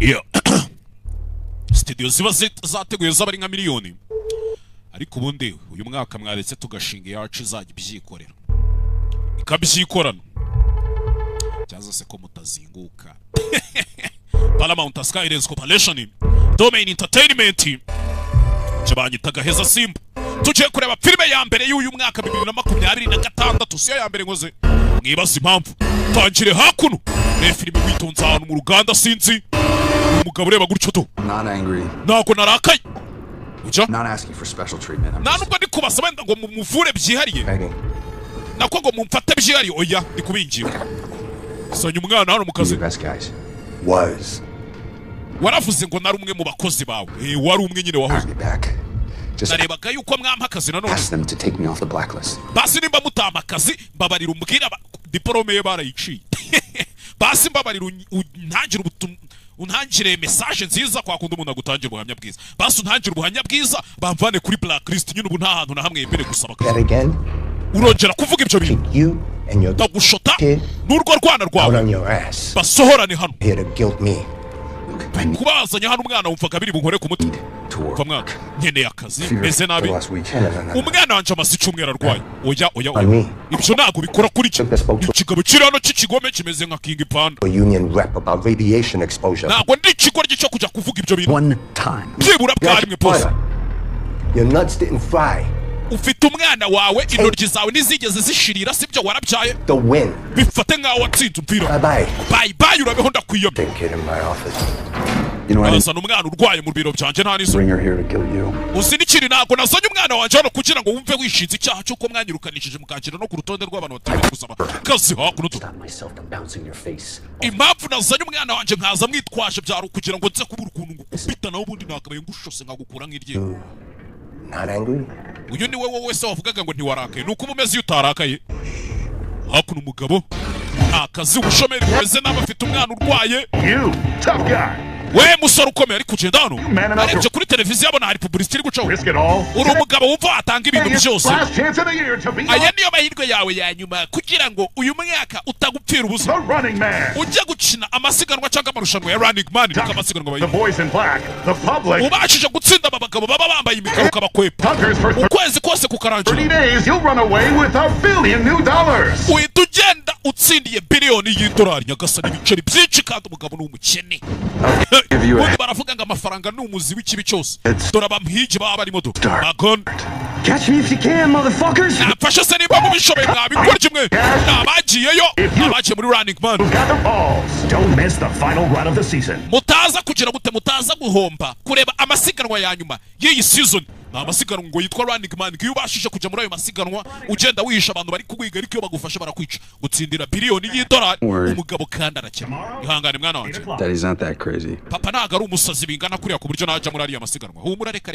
iyo studio ziba zateguye z'abari nka miliyoni, ariko ubundi uyu mwaka mwaretse tugashinga yacu izajya ibyikorera ikabyikorana cyaza se ko mutazinguka. Paramount Sky Irenze Corporation Domain Entertainment cyabanyitaga Heza Simba. Tugiye kureba filime ya mbere y'uyu mwaka 2026, siyo ya mbere ngoze mwibaza impamvu tangire hakuno ne filime witonze ahantu mu ruganda sinzi umugabo ureba gutyo to nako narakaye uja not asking for special treatment. Nanubwo ndi kubasaba ngo mumuvure byihariye nako ngo mumfate byihariye oya ndi kubingira sanya umwana hano mu kazi Was waravuze ngo nari umwe mu bakozi bawe wari umwe nyine wahoze narebaga yuko mwampa akazi nanone basi nimba mutama akazi mbabarira umbwira diplome ye barayiciye basi mbabarira untangire message nziza kwa kundi umuntu agutangira ubuhamya bwiza basi untangire ubuhamya bwiza bamvane kuri blacklist nyine ubu nta hantu na hamwe yembere gusaba akazi urongera kuvuga ibyo bintu ndagushota n'urwo rwana rwawe basohorane hano kubazanya hano umwana wumvaga biri bunkore ku muti kwa mwaka nkeneye akazi meze nabi umwana wanje amasi cyumwera arwaye oya ibyo ntago bikora kuri cyo ikigabo kiri hano cy'ikigome kimeze nka King Panda ntago ndi ikigoryi cyo kujya kuvuga ibyo bintu byibura bwarimwe boss your nuts didn't fry. Ufite umwana wawe intoryi zawe nizigeze zishirira sibyo warabyaye bifate nkaho watsinze umvira bye urabeho ndakwiyome Azana umwana urwaye mu biro byanje nta nizo uzi n'ikiri ntago nazanye umwana wanje hano kugira ngo wumve wishinze icyaha cy'uko mwanyirukanishije mukagira no ku rutonde rw'abantu bategeka gusaba kazi hakuno impamvu nazanye umwana wanje nkaza mwitwaje byaro kugira ngo nze kubura ukuntu ngukubita naho ubundi nakabaye ngushose nkagukura nk'irye Not angry? Uyu ni wowe wese wavugaga ngo ntiwarakaye nuko umeze iyo utarakaye hakuno umugabo nta kazi ubushomeri bumeze n'abafite umwana urwaye we musore ukomeye ari kugenda hano arebye kuri televiziyo abona hari publicity iri gucaho uri umugabo wumva watanga ibintu byose aya niyo mahirwe yawe ya nyuma kugira ngo uyu mwaka utagupfira ubusa ujya gukina amasiganwa cyangwa amarushanwa ya Running Man nuko amasiganwa bayi ubashije gutsinda aba bagabo baba bambaye imikaro kabakwepa ukwezi kose kukarangira uhita ugenda utsindiye biliyoni y'idolari nyagasani ibiceri byinshi kandi umugabo ni umukene ubundi baravuga ngo amafaranga ni umuzi w'ikibi cyose dore abamuhigi baba barimo do magon nafashe se niba mubishoboye mwabikora kimwe nabagiyeyo nabagiye muri Running Man mutaza kugira gute mutaza guhomba kureba amasiganwa ya nyuma y'iyi season na amasiganwa ngo yitwa Running Man iyo ubashije kujya muri ayo masiganwa ugenda wihisha abantu bari kugwiga ariko iyo bagufasha barakwica gutsindira biliyoni y'idolari umugabo kandi arakena ihangane mwana wanje that is not that crazy papa ntago ari umusazi bingana kuriya ku buryo najya muri ariya masiganwa humura reka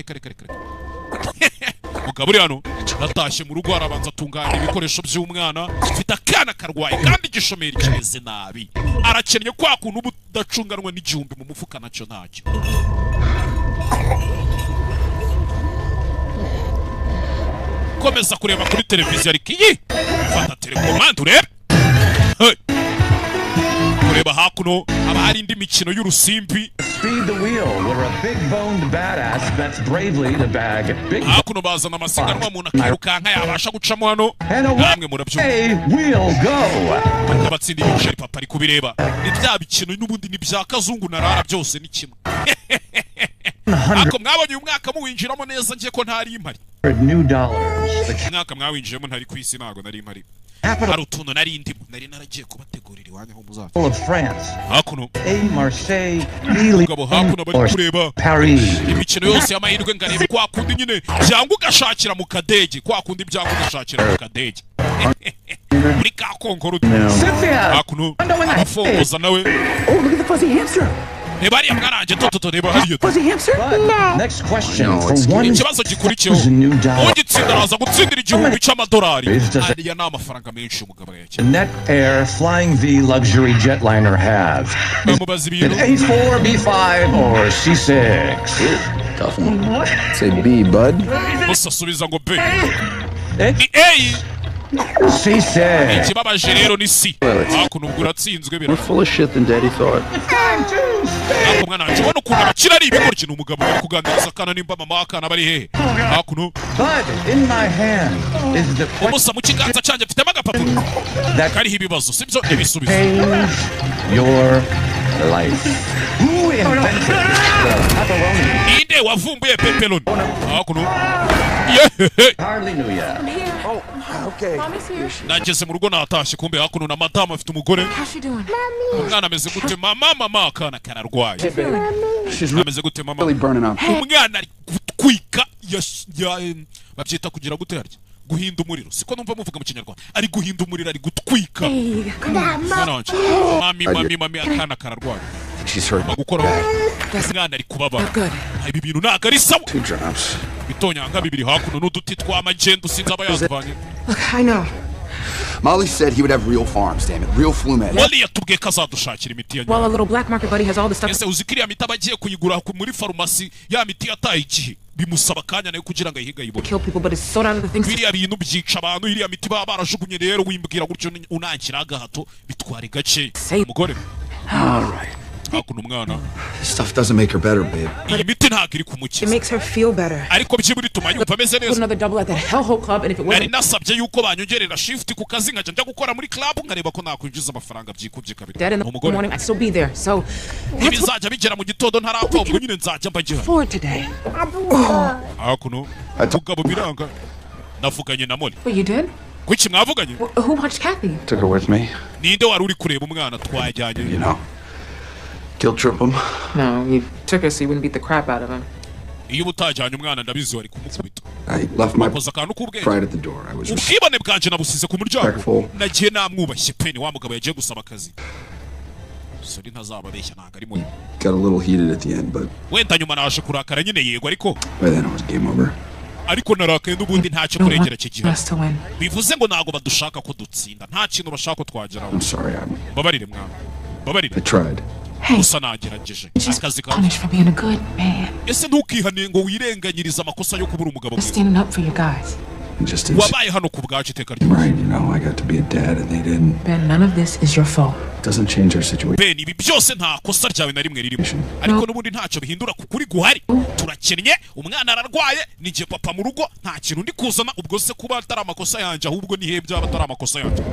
mugabo uri hano natashye mu rugo arabanza atunganya ibikoresho by'umwana mfite akana karwaye kandi igishomeri kimeze nabi arakennye kwa kuntu ubudacunganwa n'igihumbi mu mufuka nacyo ntacyo komeza kureba kuri televiziyo ariko iyi fata telekomande urebe kureba hakuno haba hari indi mikino y'urusimbi hakuno bazana amasiganwa umuntu akirukanka yabasha gucamo hano namwe murabyumva abatsinda ibiceri papa ari kubireba ni bya bikino n'ubundi ni bya kazungu narara byose ni kimwe ako mwabonye uyu mwaka muwinjiramo neza ngiye ko ntari impari mwaka mwawinjiramo ntari ku isi ntago nari impari hari utuntu nari ndimo nari naragiye kubategurira iwanyu aho muzaza hakuno umugabo hakuno bari kureba imikino yose y'amahirwe ngarebe kwa kundi nyine byanga ugashakira mu kadege kwa kundi byanga ugashakira mu kadege muri ka konkoro hakuno abafongoza nawe Neba ariya mwaranje toto neba hariyo Next question for one ikibazo gikurikiyeho ugitsinda araza gutsindira igihumbi cy'amadolari ariya ni amafaranga menshi umugabo yake Net Air Flying V luxury jetliner have bamubaza ibintu A4, B5 or C6 tough one say B bud musasubiza ngo B ni A C6 ikibabaje rero ni C hakuno ubwo uratsinzwe we're full of shit than daddy thought Time to spin ako mwana wanjye ubona ukuntu abakira ari ibigoryi ni umugabo bari kuganiriza akana nimba mama w'akana bari hehe hakuno umusa mu kiganza cyanjye mfitemo agapapuro kariho ibibazo sibyo ibisubizo ninde wavumbuye pepperoni hakuno nageze mu rugo natashye kumbe hakuno na madamu afite umugore umwana ameze gute mama akana kararwaye ameze gute mama umwana ari gutwika babyita kugira gute harya guhinda umuriro siko numva muvuga mu kinyarwanda ari guhinda umuriro ari gutwika mami akana kararwaye gukora umwana ari kubabara ibi bintu ntabwo ari sawa bitonyanga bibiri hakuno n'uduti tw'amagenda usinze aba yazivanye Molly said he would have real farms, damn it. Real flu meds. Molly yatubwiye ko azadushakira imiti ya Well, a little black market buddy has all the stuff. Ese uzikiriya miti abagiye kuyigura muri farumasi ya miti yataye igihe bimusaba kanya nayo kugira ngo ayihiga yibone. Kill people, but it's so down to the things. Biriya bintu byica abantu iriya miti baba barajugunye rero wimbwira gutyo unankira agahato bitwara gace umugore. All right. This stuff doesn't make her better, babe. It makes her feel better. Put another double at that hellhole club, and if it wasn't... Dead in the morning, I'd still be there, so... Forward today. What, you did? Who watched Kathy? Took her with me. You know. Guilt trip him? No, you took her so you wouldn't beat the crap out of him. I left my pride at the door. I was respectful. Got a little heated at the end, but by then it was game over. ariko narakaye n'ubundi ntacyo kurengera kigira bivuze ngo nago badushaka ko dutsinda nta kintu bashaka ko twageraho. I'm sorry, babarire mwana babarire. I tried. Gusa nagerageje akazi kawe. Punish for being a good man. Ese ntukihane ngo wirenganyiriza amakosa yo kubura umugabo mwiza. Standing up for you guys. Wabaye hano ku bwacu iteka ryose. Right, you know, I got to be a dad and they didn't. Ben, none of this is your fault. Doesn't change our situation. Ben, ibi byose nta kosa ryawe na rimwe ririmo. Ariko n'ubundi ntacyo bihindura kuri guhari. Turakennye, umwana ararwaye, nije papa mu rugo, nta kintu ndi kuzana ubwo se kuba atari amakosa yanjye ahubwo ni he byaba atari amakosa yanjye.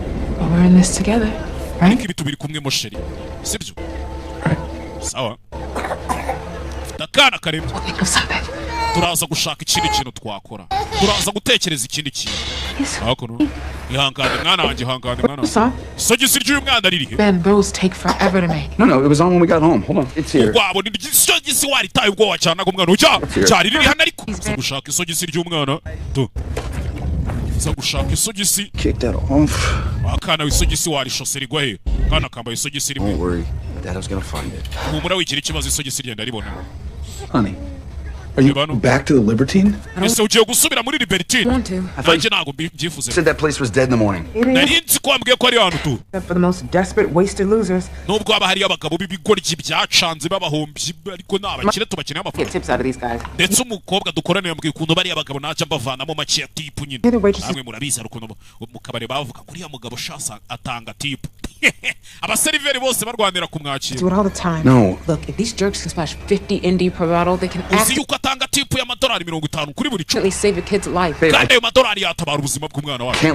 We're in this together, right? Ibi tubiri kumwe mo sheri. Sibyo? Sawa. Dakana karemye. Turaza gushaka ikindi kintu twakora. Turaza gutekereza ikindi kintu. Hakuno. Ihangane mwana wanjye ihangane mwana. Sogisi ry'uyu mwana ririhe? Ben, those take forever to make. No, it was on when we got home. Hold on. It's here. Wabo ni sogisi wari tayo ubwo wacana ngo mwana ujya. Cyari riri hano ariko. Zo gushaka isogisi ry'umwana. Tu. Zo gushaka isogisi. Kick that off. Akana wisogisi wari shose rigwa he. Kana kambaye isogisi rimwe. Don't worry. Dad's gonna find it. Humura wigira ikibazo isogisi ryenda ribona. Honey. Are you back to the Libertine? I want to. I thought you said that place was dead in the morning. Except for the most desperate, wasted losers. Get tips out of these guys. Do it all the time. No. Look, if these jerks can smash 50 indie per bottle, they can actually save a kid's life. Babe, can't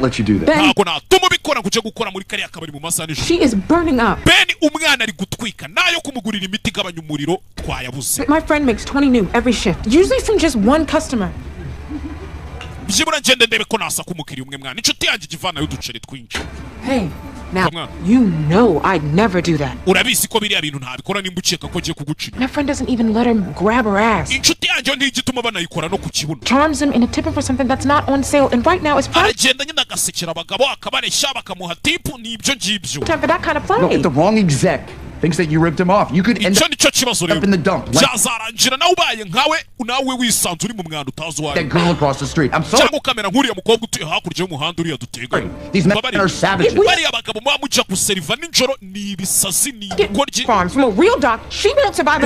let you do that. Ben, she is burning up. My friend makes 20 new every shift, usually from just one customer. Hey, now, you know I'd never do that. My friend doesn't even let her grab her ass. Charms him into tipping for something that's not on sale, and right now it's prime time for that kind of play. Look, the wrong exec thinks that you ripped him off. You could end up in the dump. Like that girl across the street. I'm sorry. These men are savages. Farms from a real doc. She won't survive.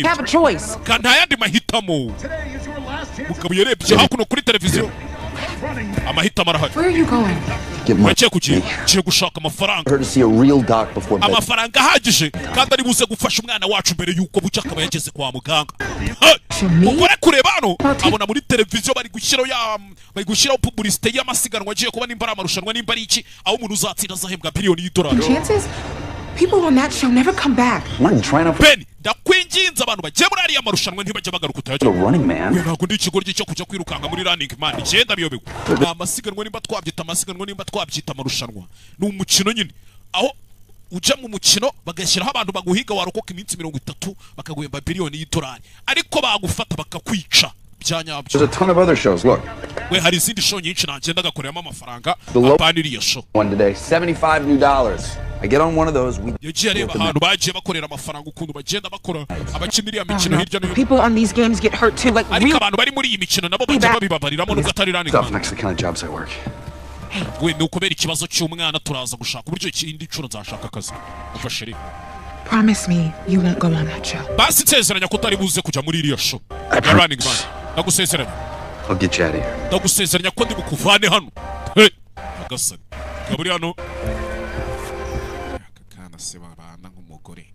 Have a choice. Today is your last chance. amahitamo arahari. Where are you going? Wagiye kugiye gushaka amafaranga. Amafaranga ahagije kandi ari buze gufasha umwana wacu mbere yuko bucya akaba yageze kwa muganga. Mugore kureba hano abona muri televiziyo bari gushyiraho publicité y'amasiganwa agiye kuba nimba ari amarushanwa nimba ari iki aho umuntu uzatsinda azahembwa biliyoni y'idolari. People on that show never come back. Ben, ndakwinginze abantu bagiye muri ariya marushanwa ntibajya bagaruka utaje. Ntabwo ndi ikigoryi cyo kujya kwirukanga muri running man. Igenda biyobewe. Amasiganwa nimba twabyita amasiganwa nimba twabyita amarushanwa. Ni umukino nyine. Aho ujya mu mukino bagashyiraho abantu baguhiga warokoka iminsi 30 bakaguhemba biliyoni y'idolari. Ariko bagufata bakakwica. There's a ton of other shows. Look. We hari izindi show nyinshi nagenda gakoreramo amafaranga. Apaniri ya show. One today, $75 new. I get on one of those. People on these games get hurt too, like real. Stuff next to the kind of jobs I work. Promise me you won't go on that show. I'll get you out of here. Sebabana nk'umugore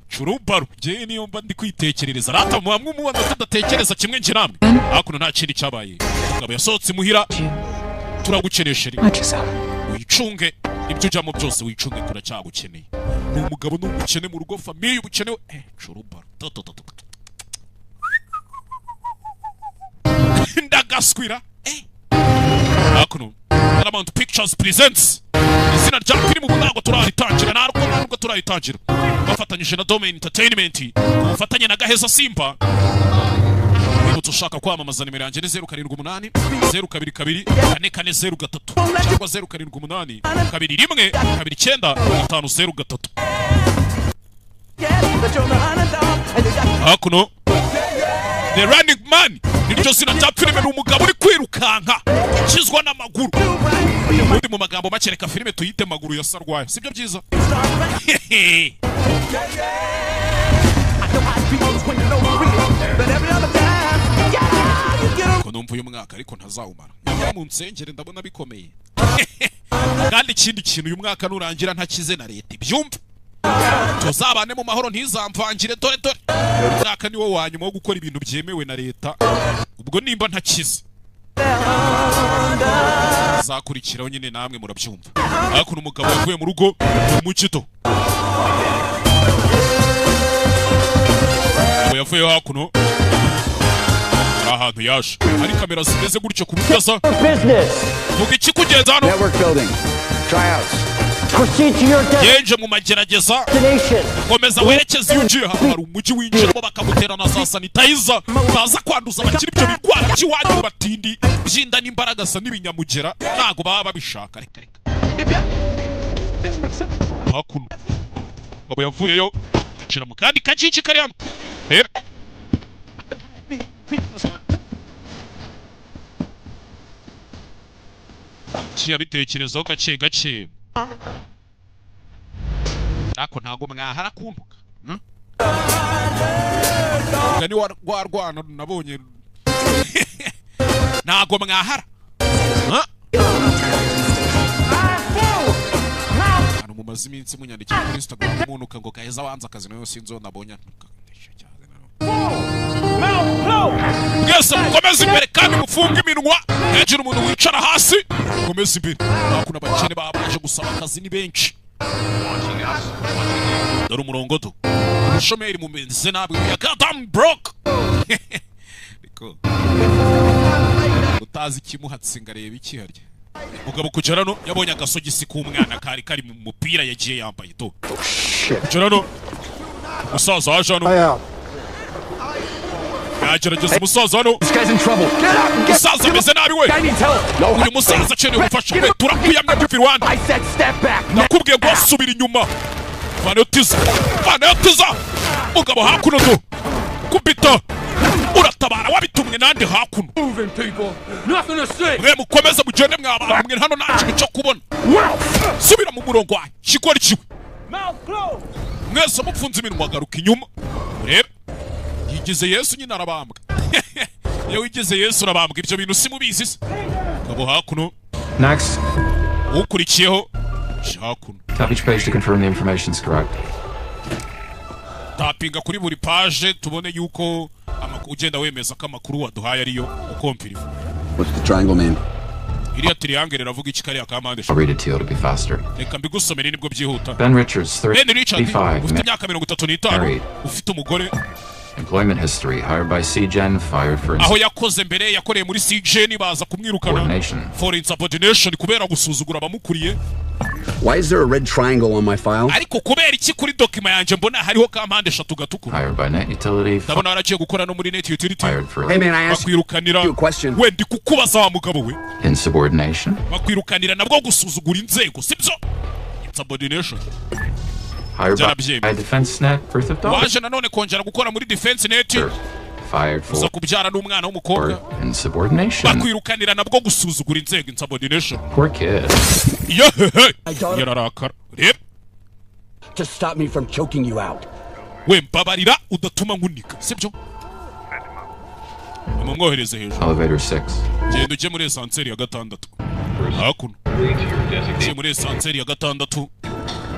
Churubaro je niyo mba ndi kwitekerereza rata mwamwe mubanda tudatekereza kimwe nje namwe hakuno nta kindi cyabaye ngabo yasohotse muhira turagukenesha wicunge ibyo ujyamo byose wicunge turacyagukeneye ni umugabo n'umukene mu rugo famille ubukene Churubaro ndagaswira hakuno Paramount Pictures presents izina rya filmu bunango turaritangira narwo turaritangira bafatanyije na Domain Entertainment bafatanye na Gaheza Simba Niba ushaka kwamamaza nimero yanjye ni 078 022 4403 cyangwa 078 21 29 503 hakuno The Running Man niryo zina rya filime n'umugabo uri kwirukanka kizwa n'amaguru ubundi mu magambo makereka filime tuyite maguru ya sarwaye sibyo byiza ko numva uyu mwaka ariko ntazawumara nyamara mu nsengere ndabona bikomeye kandi ikindi kintu uyu mwaka nurangira ntakize na leta ibyumva tuzabane mu mahoro ntizamvangire dore mwaka niwo wanyuma wo gukora ibintu byemewe na leta ubwo nimba ntakize zakurikiraho nyine namwe murabyumva hakuno umugabo yavuye mu rugo mu kito yavuye hakuno ahantu yaje hari kamera zimeze gutyo ku butaza vuga iki kugeza hano yenje mu magerageza komeza werekeza yunjiye hari umujyi winjiramo bakamuterana za sanitizer baza kwanduza abakiri ibyo bigwara by'iwanyu batindi byinda n'imbaraga sa n'ibinyamugera ntago baba babishaka reka hakuno babo yavuyeyo cira mu kandi kacici kari hano bitekerezaho gake ako ntago mwahara kumbuka ngani warwana nabonye ntago mwahara hano mumaze iminsi munyandikira kuri Instagram umuntu ngo Gaheza wanze akazi nayo sinzo nabonye mwese mukomeze imbere kandi mufunge iminwa hejuru umuntu wicara hasi mukomeze imbere hakuna abakene babaje gusaba akazi ni benshi dore umurongodo umushomeri mumeze nabi ya goddamn broke utazi ikimuhatse ngareba iki harya mugabo kugerano yabonye agasogisi k'umwana kari mu mupira yagiye yambaye to kugerano musaza waje hano agerageza umusaza hano umusaza ameze nabi we uyu musaza akeneye ubufasha we turakuyamye tuvi Rwanda nakubwiye ngo subira inyuma vanayotiza mugabo hakuno do kubita uratabara wabitumwe nande hakuno mwe mukomeze mugende mwabara mwe hano nta kintu cyo kubona subira mu murongo wanyu kigori kiwe mwese mupfunze iminwa garuka inyuma urebe yigize Yesu nyine arabambwa. Iyo wigize Yesu urabambwa, ibyo bintu simubizi se. Ngabo hakuno. Next. Ukurikiyeho hakuno. Tap each page to confirm the information is correct. Tapinga kuri buri page tubone yuko ugenda wemeza ko amakuru waduhaye ariyo ukompiriva. What's the triangle mean? Iriya triangle iravuga iki kariya kamande. I'll read it to you, it'll be faster. Reka mbigusomere nibwo byihuta. Ben Richards, 35, ufite imyaka 35, ufite umugore. Employment history, hired by CGen, fired for aho yakoze mbere yakoreye muri CGen baza kumwirukana for insubordination kubera gusuzugura abamukuriye. Why is there a red triangle on my file? Ariko kubera iki kuri document yanje mbona hariho kampande 3 gatukura. Hired by net utility. Ndabona aragiye gukora no muri net utility. Hey man, I asked you a question. We ndi kukubaza wa mugabo we. Insubordination. Bakwirukanira nabwo gusuzugura inzego, sibyo? Insubordination. Hired by defense net for theft. Waje nanone kongera gukora muri defense net. Fired for. Uza kubyara n'umwana w'umukobwa. Insubordination. Bakwirukanira nabwo gusuzugura inzego, insubordination. Poor kid. Yararakara. Rep. Just stop me from choking you out. We mbabarira udatuma nkunika, sibyo? Mumwohereze hejuru. Elevator 6. Genda uje muri esanseri ya 6. Hakuno. Uje muri esanseri ya 6.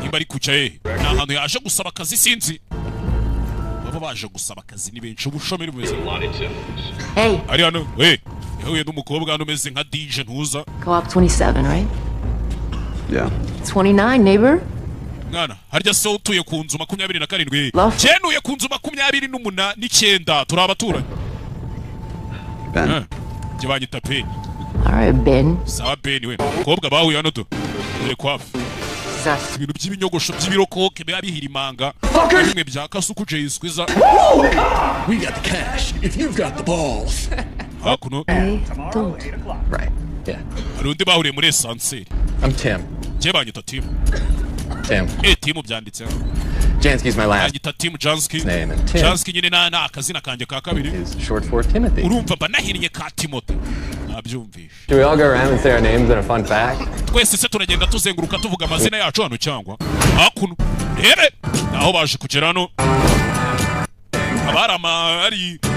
Nimba ari kuca he? Ni ahantu yaje gusaba akazi sinzi. Baba baje gusaba akazi ni benshi ubushomeri bumeze. Hey. Ari hano, yahuye n'umukobwa hano umeze nka DJ ntuza. Co-op 27, right? Yeah. 29, neighbor? Mwana, harya se utuye ku nzu 27. Cyenuye ku nzu 29 turi abaturanyi. Ben. Jibanyita Penny. All right, Ben. Sawa Ben we. Umukobwa bahuye hano to. Ure kwafu. Ibintu by'ibinyogosho by'ibirokoke biba bihirimanga. Bimwe bya kasuku Jayskwiza. We got the cash if you've got the balls. Hakuno. Don't. Right. Yeah. Harundi bahuriye muri esanseri. I'm Tim. Jebanyita Tim. Tim. Tim byanditse. Jansky's my last. Yagita Tim Jansky. Name and Tim. Jansky nyine na akazina kanje ka kabiri. Is short for Timothy. Urumva banahiriye ka Timothy. Nabyumvisha. Do we all go around and say our names in a fun fact? Twese se turagenda tuzenguruka tuvuga amazina yacu hano cyangwa. Hakuno. Rebe. Naho baje kugera hano. Abari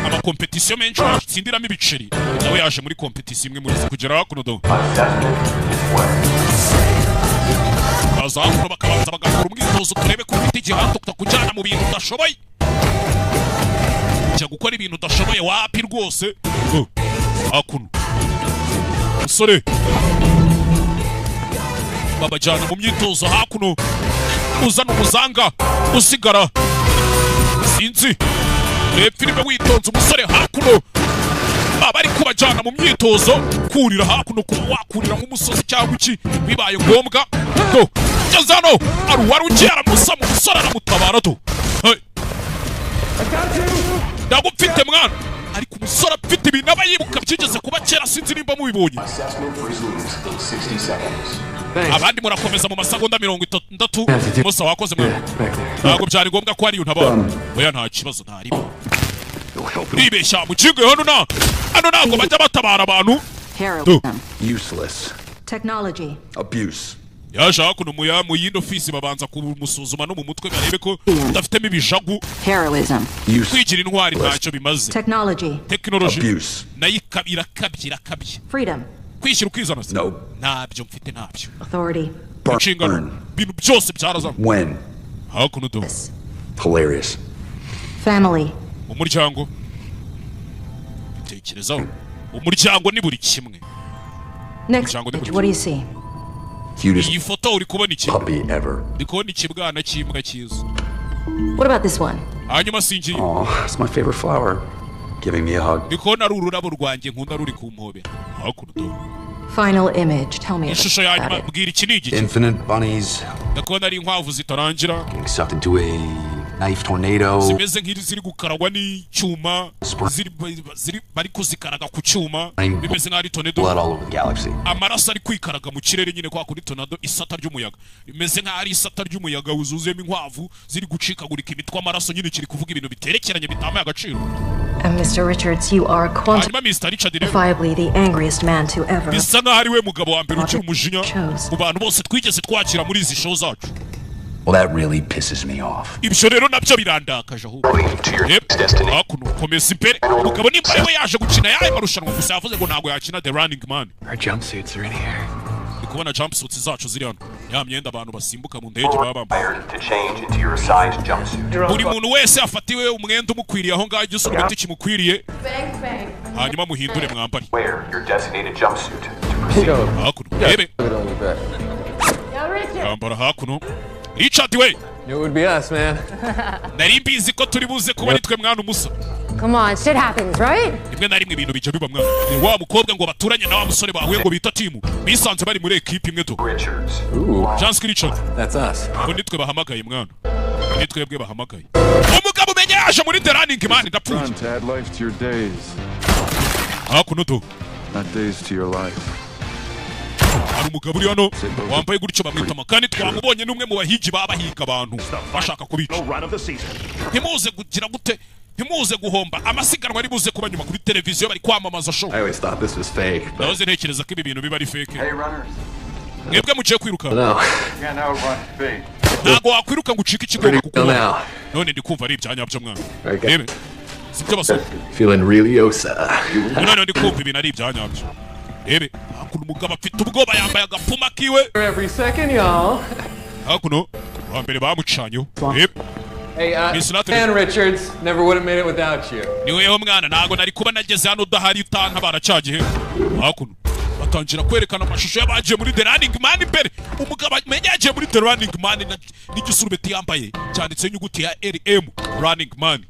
ama competition menshi batsindiramo ibiceri. Nawe yaje muri competition imwe muri kugera hakuno do. Azakuru bakabanza bagakora umwitozo turebe ko ufite igihanto kujyana mu bintu udashoboye. Cyo gukora ibintu udashoboye wapi rwose. Hakuno. Musore. Babajyana mu myitozo hakuno. Uzana umuzanga usigara. Sinzi. Reba filime witonze umusore hakuno. Bari kubajyana mu myitozo kurira hakuno kuba wakurira nk'umusozi cyangwa iki bibaye ngombwa. To jazano aruwari ugera musa mu musore aramutabara to. Ndagufite mwana. Ariko umusore afite ibintu aba yibuka byigeze kuba kera sinzi nimba mubibonye. Abandi murakomeza mu masegonda 30 musa wakoze mwana. Ntabwo byari ngombwa ko ari untabara. Oya nta kibazo ntaribo. Ribeshya mu kigo hano ntabwo bajya batabara abantu. Useless. Technology. Abuse. Yaje hakuno mu yindi ofisi babanza kumusuzuma no mu mutwe barebe ko udafitemo ibijagu. Heroism. Kwigira intwari ntacyo bimaze. Technology. Abuse. Nayo irakabye. Freedom. Kwishyira ukizana se. No. Ntabyo mfite ntabyo. Authority. Inshingano. Bintu byose byaraza. When? Hakuno do. Hilarious. Family. Umuryango. Tekerezaho. Umuryango ni buri kimwe. Next, what do you see? Iyi foto uri kubona iki? Puppy ever. Ndi kubona ikibwana cy'imbwa cyiza. What about this one? Hanyuma singiye. Oh, it's my favorite flower. Giving me a hug. Ndi kubona ari ururabo rwanjye nkunda ruri ku mpobe. Hakuno do. Final image. Tell me Ishusho yanyuma bwira iki ni iki? Infinite bunnies. Ndakubona ari inkwavu zitarangira. Getting sucked into a knife tornado. Zimeze nk'iri ziri gukaragwa n'icyuma. Bari kuzikaraga ku cyuma. Bimeze nk'ari tornado. Blood all over the galaxy. Amaraso ari kwikaraga mu kirere nyine kwa kuri tornado isata ry'umuyaga. Bimeze nk'ari isata ry'umuyaga wuzuzuyemo inkwavu ziri gucikagurika imitwe amaraso nyine kiri kuvuga ibintu biterekeranye bitamaye agaciro. Mr. Richards, you are quantifiably the angriest man to ever. Bisa nk'aho ari we mugabo wa mbere ugira umujinya mu bantu bose twigeze twakira muri izi show zacu. Well, that really pisses me off. Ibyo rero nabyo birandakaje ahubwo. hakuno komeza imbere umugabo nimba ariwe yaje gukina yaye marushanwa gusa yavuze ngo ntago yakina the running man. Our jumpsuits are in here. Kubona jumpsuits zacu ziri hano ya myenda abantu basimbuka mu ndege baba bambaye. Buri muntu wese afatiwe umwenda umukwiriye aho ngaho igisubiti kimukwiriye hanyuma muhindure mwambari. Hakuno rebe yambara hakuno Richard we. It would be us, man. Nari mbizi ko turi buze kuba ari twe mwana umusa. Come on, shit happens, right? Rimwe na rimwe ibintu bijya biba mwana. Ni wa mukobwa ngo baturanye na wa musore bahuye ngo bita timu. Bisanze bari muri equipe imwe to. Chance Richard. That's us. Ngo nitwe bahamagaye mwana. Nitwe bwe bahamagaye. Umugabo umenye yaje muri the running man ndapfuye. Add life to your days. Hakuno to. Not days to your life. Hari umugabo uri hano wambaye gutyo bamwita makani twamubonye n'umwe mu bahigi babahiga abantu bashaka kubica. Ntimuze kugira gute ntimuze guhomba amasiganwa ari buze kuba nyuma kuri televiziyo bari kwamamaza show. I always thought this was fake. Nahoze ntekereza ko ibi bintu biba ari fake. Mwebwe mugiye kwiruka. Ntago wakwiruka ngo ucike ikigongo kuko none ndi kumva ari ibyanyabyo mwana. Rebe sibyo basore. Feeling really osa. None ndi kumva ibintu ari ibyanyabyo. Rebe hakuno umugabo afite ubwoba yambaye agapfuma kiwe. Every second, y'all. Hakuno wa mbere bamucanyo. Rebe Hey, Dan Richards, never would have made it without you. Niweho mwana ntago nari kuba nageze hano udahari utanka baracagihe. Hakuno batangira kwerekana amashusho y'abagiye muri the running man imbere. Umugabo amenye yagiye muri the running man n'igisurubeti yambaye cyanditse inyuguti ya RM running man.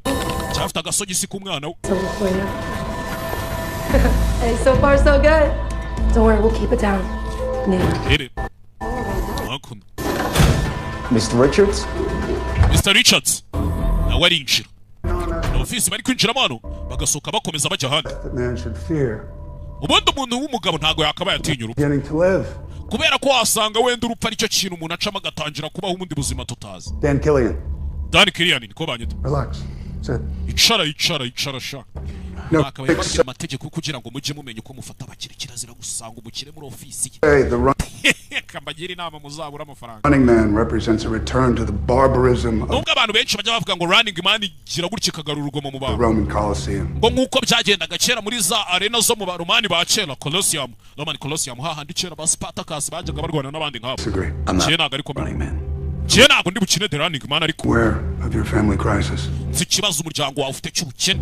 Cyafite agasogisi k'umwana we. Hey, so far so good. Don't worry, we'll keep it down. Rebe hakuno Mr. Richards? Mr. Richards nawe arinjira na ofisi bari kwinjiramo hano bagasohoka bakomeza bajya ahandi. Ubundi umuntu w'umugabo ntago yakabaye atinya urupfu kubera ko wasanga wenda urupfu aricyo kintu umuntu acamo agatangira kubaho ubundi buzima tutazi. Dan Killian niko banyita. Icara sha. Akabaye bagira amategeko kugira ngo mujye mumenye uko mufata abakire kirazira gusanga umukire muri ofisi ye. Kambagira inama muzabura amafaranga. Running man represents a return to the barbarism nubwo abantu benshi bajya bavuga ngo running man gira gutya kagarura urugomo mu bantu. Roman Colosseum. Ngo nkuko byagendaga kera muri za arena zo mu Baromani ba kera Roman Colosseum hahandi kera ba Spartacus bajyaga barwana n'abandi nkabo. Kera ntago ariko running man. Kera ntago ndi bukine the running man ariko. Aware of your family crisis. Zikibazo umuryango wawe ufite cy'ubukene.